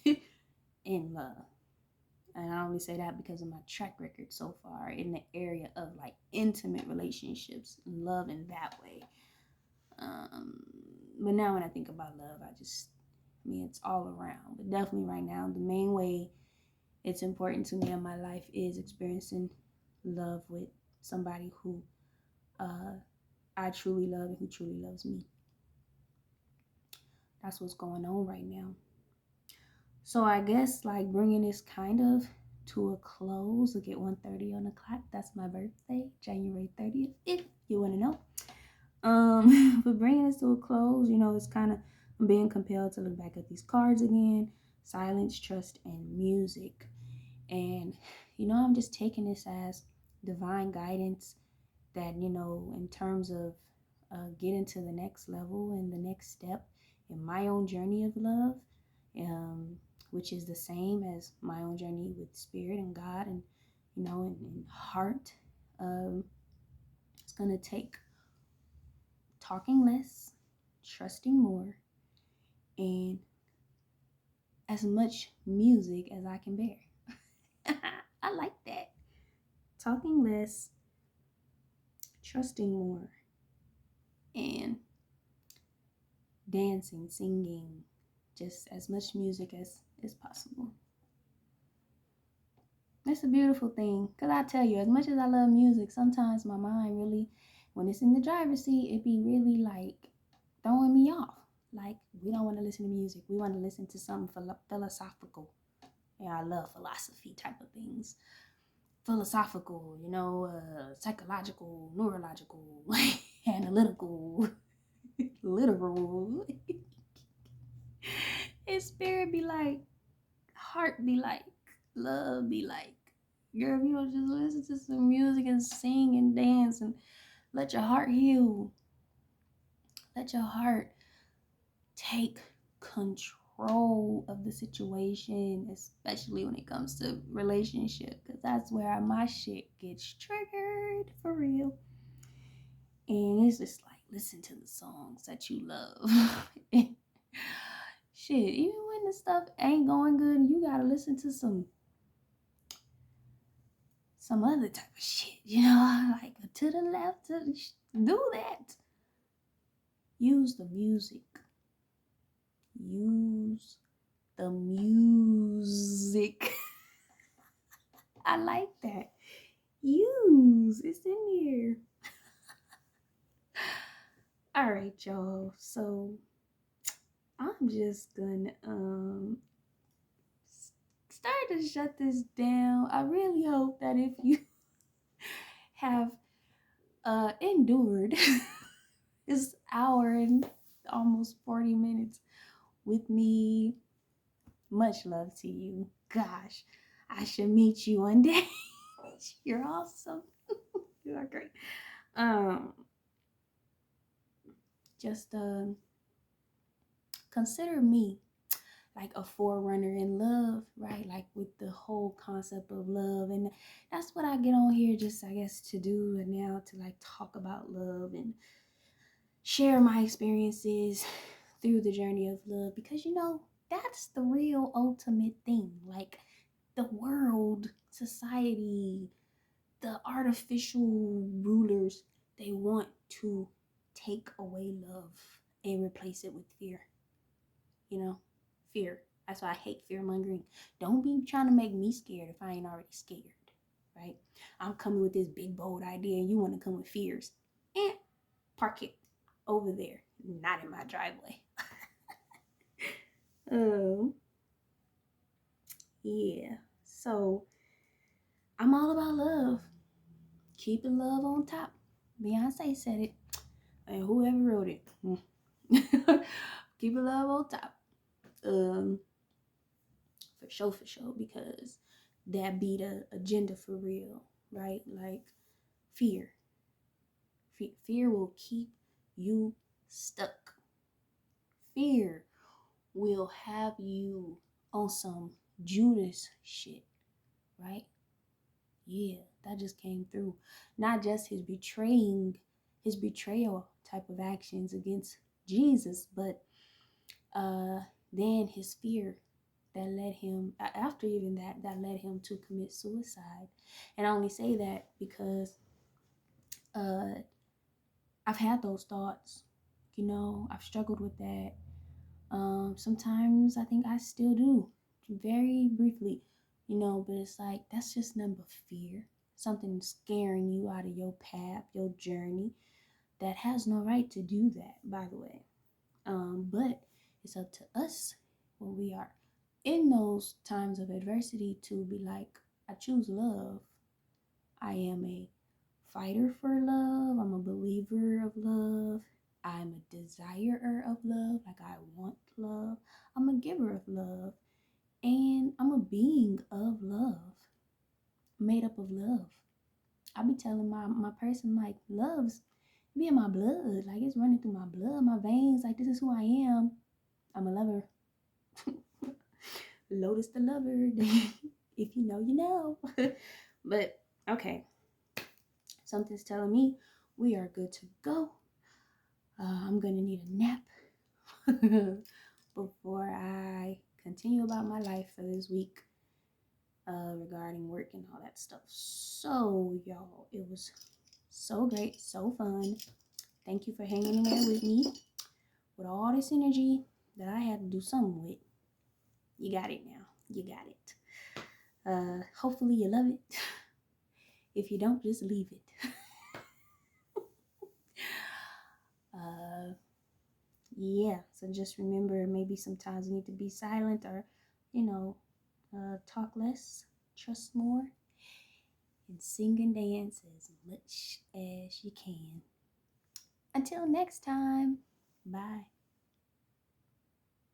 in love. And I only say that because of my track record so far in the area of like intimate relationships and love in that way. Um, but now when I think about love, I mean, it's all around. But definitely right now, the main way it's important to me in my life is experiencing love with somebody who uh, I truly love and who truly loves me. That's what's going on right now. So I guess like bringing this kind of to a close. Look at 1:30 on the clock. That's my birthday, January 30th. If you want to know. But bringing this to a close, it's kind of I'm being compelled to look back at these cards again. Silence, trust, and music. And I'm just taking this as divine guidance that in terms of getting to the next level and the next step in my own journey of love, um, which is the same as my own journey with spirit and God and and heart. um, it's going to take talking less, trusting more, and as much music as I can bear. I like that. Talking less, trusting more, and dancing, singing, just as much music as possible. It's a beautiful thing. Because I tell you, as much as I love music, sometimes my mind really, when it's in the driver's seat, it be really like throwing me off. Like, we don't want to listen to music. We want to listen to something philosophical. Yeah, I love philosophy type of things. Philosophical, psychological, neurological, analytical, literal. His spirit be like, heart be like, love be like, girl, if you don't just listen to some music and sing and dance and let your heart heal, let your heart take control of the situation, especially when it comes to relationship, because that's where my shit gets triggered for real. And it's just like, listen to the songs that you love. Shit, even when the stuff ain't going good, you gotta listen to some other type of shit, like to the left, do that. Use the music. Use the music. I like that. Use. It's in here. All right, y'all. So I'm just gonna start to shut this down. I really hope that if you have endured this hour and almost 40 minutes with me, much love to you. Gosh, I should meet you one day. You're awesome. You are great. Um, just consider me like a forerunner in love, right? Like with the whole concept of love. And that's what I get on here just, I guess, to do and now to like talk about love and share my experiences through the journey of love, because that's the real ultimate thing. Like the world, society, the artificial rulers, they want to take away love and replace it with fear. Fear. That's why I hate fear mongering. Don't be trying to make me scared if I ain't already scared, right? I'm coming with this big bold idea and you want to come with fears. Park it over there, not in my driveway. Oh, yeah. So I'm all about love. Keeping love on top. Beyonce said it, and whoever wrote it. Keeping love on top. For sure, because that be the agenda for real, right? Like fear. Fear will keep you stuck. Fear will have you on some Judas shit, right? Yeah, that just came through. Not just his betrayal type of actions against Jesus, but then his fear that led him, after even that led him to commit suicide. And I only say that because uh, I've had those thoughts. I've struggled with that. Sometimes I think I still do, very briefly, but it's like that's just number fear. Something scaring you out of your path, your journey, that has no right to do that, by the way. But it's up to us when we are in those times of adversity to be like, I choose love. I am a fighter for love. I'm a believer of love. I'm a desirer of love. Like, I want love. I'm a giver of love. And I'm a being of love, made up of love. I be telling my person, like, love's be in my blood. Like, it's running through my blood, my veins. Like, this is who I am. I'm a lover. Lotus the lover. If you know, you know. But, okay. Something's telling me we are good to go. I'm going to need a nap before I continue about my life for this week regarding work and all that stuff. So, y'all, it was so great, so fun. Thank you for hanging in there with me with all this energy that I had to do something with. You got it now. You got it. Hopefully you love it. If you don't, just leave it. Yeah, so just remember, maybe sometimes you need to be silent or, talk less, trust more, and sing and dance as much as you can. Until next time, bye.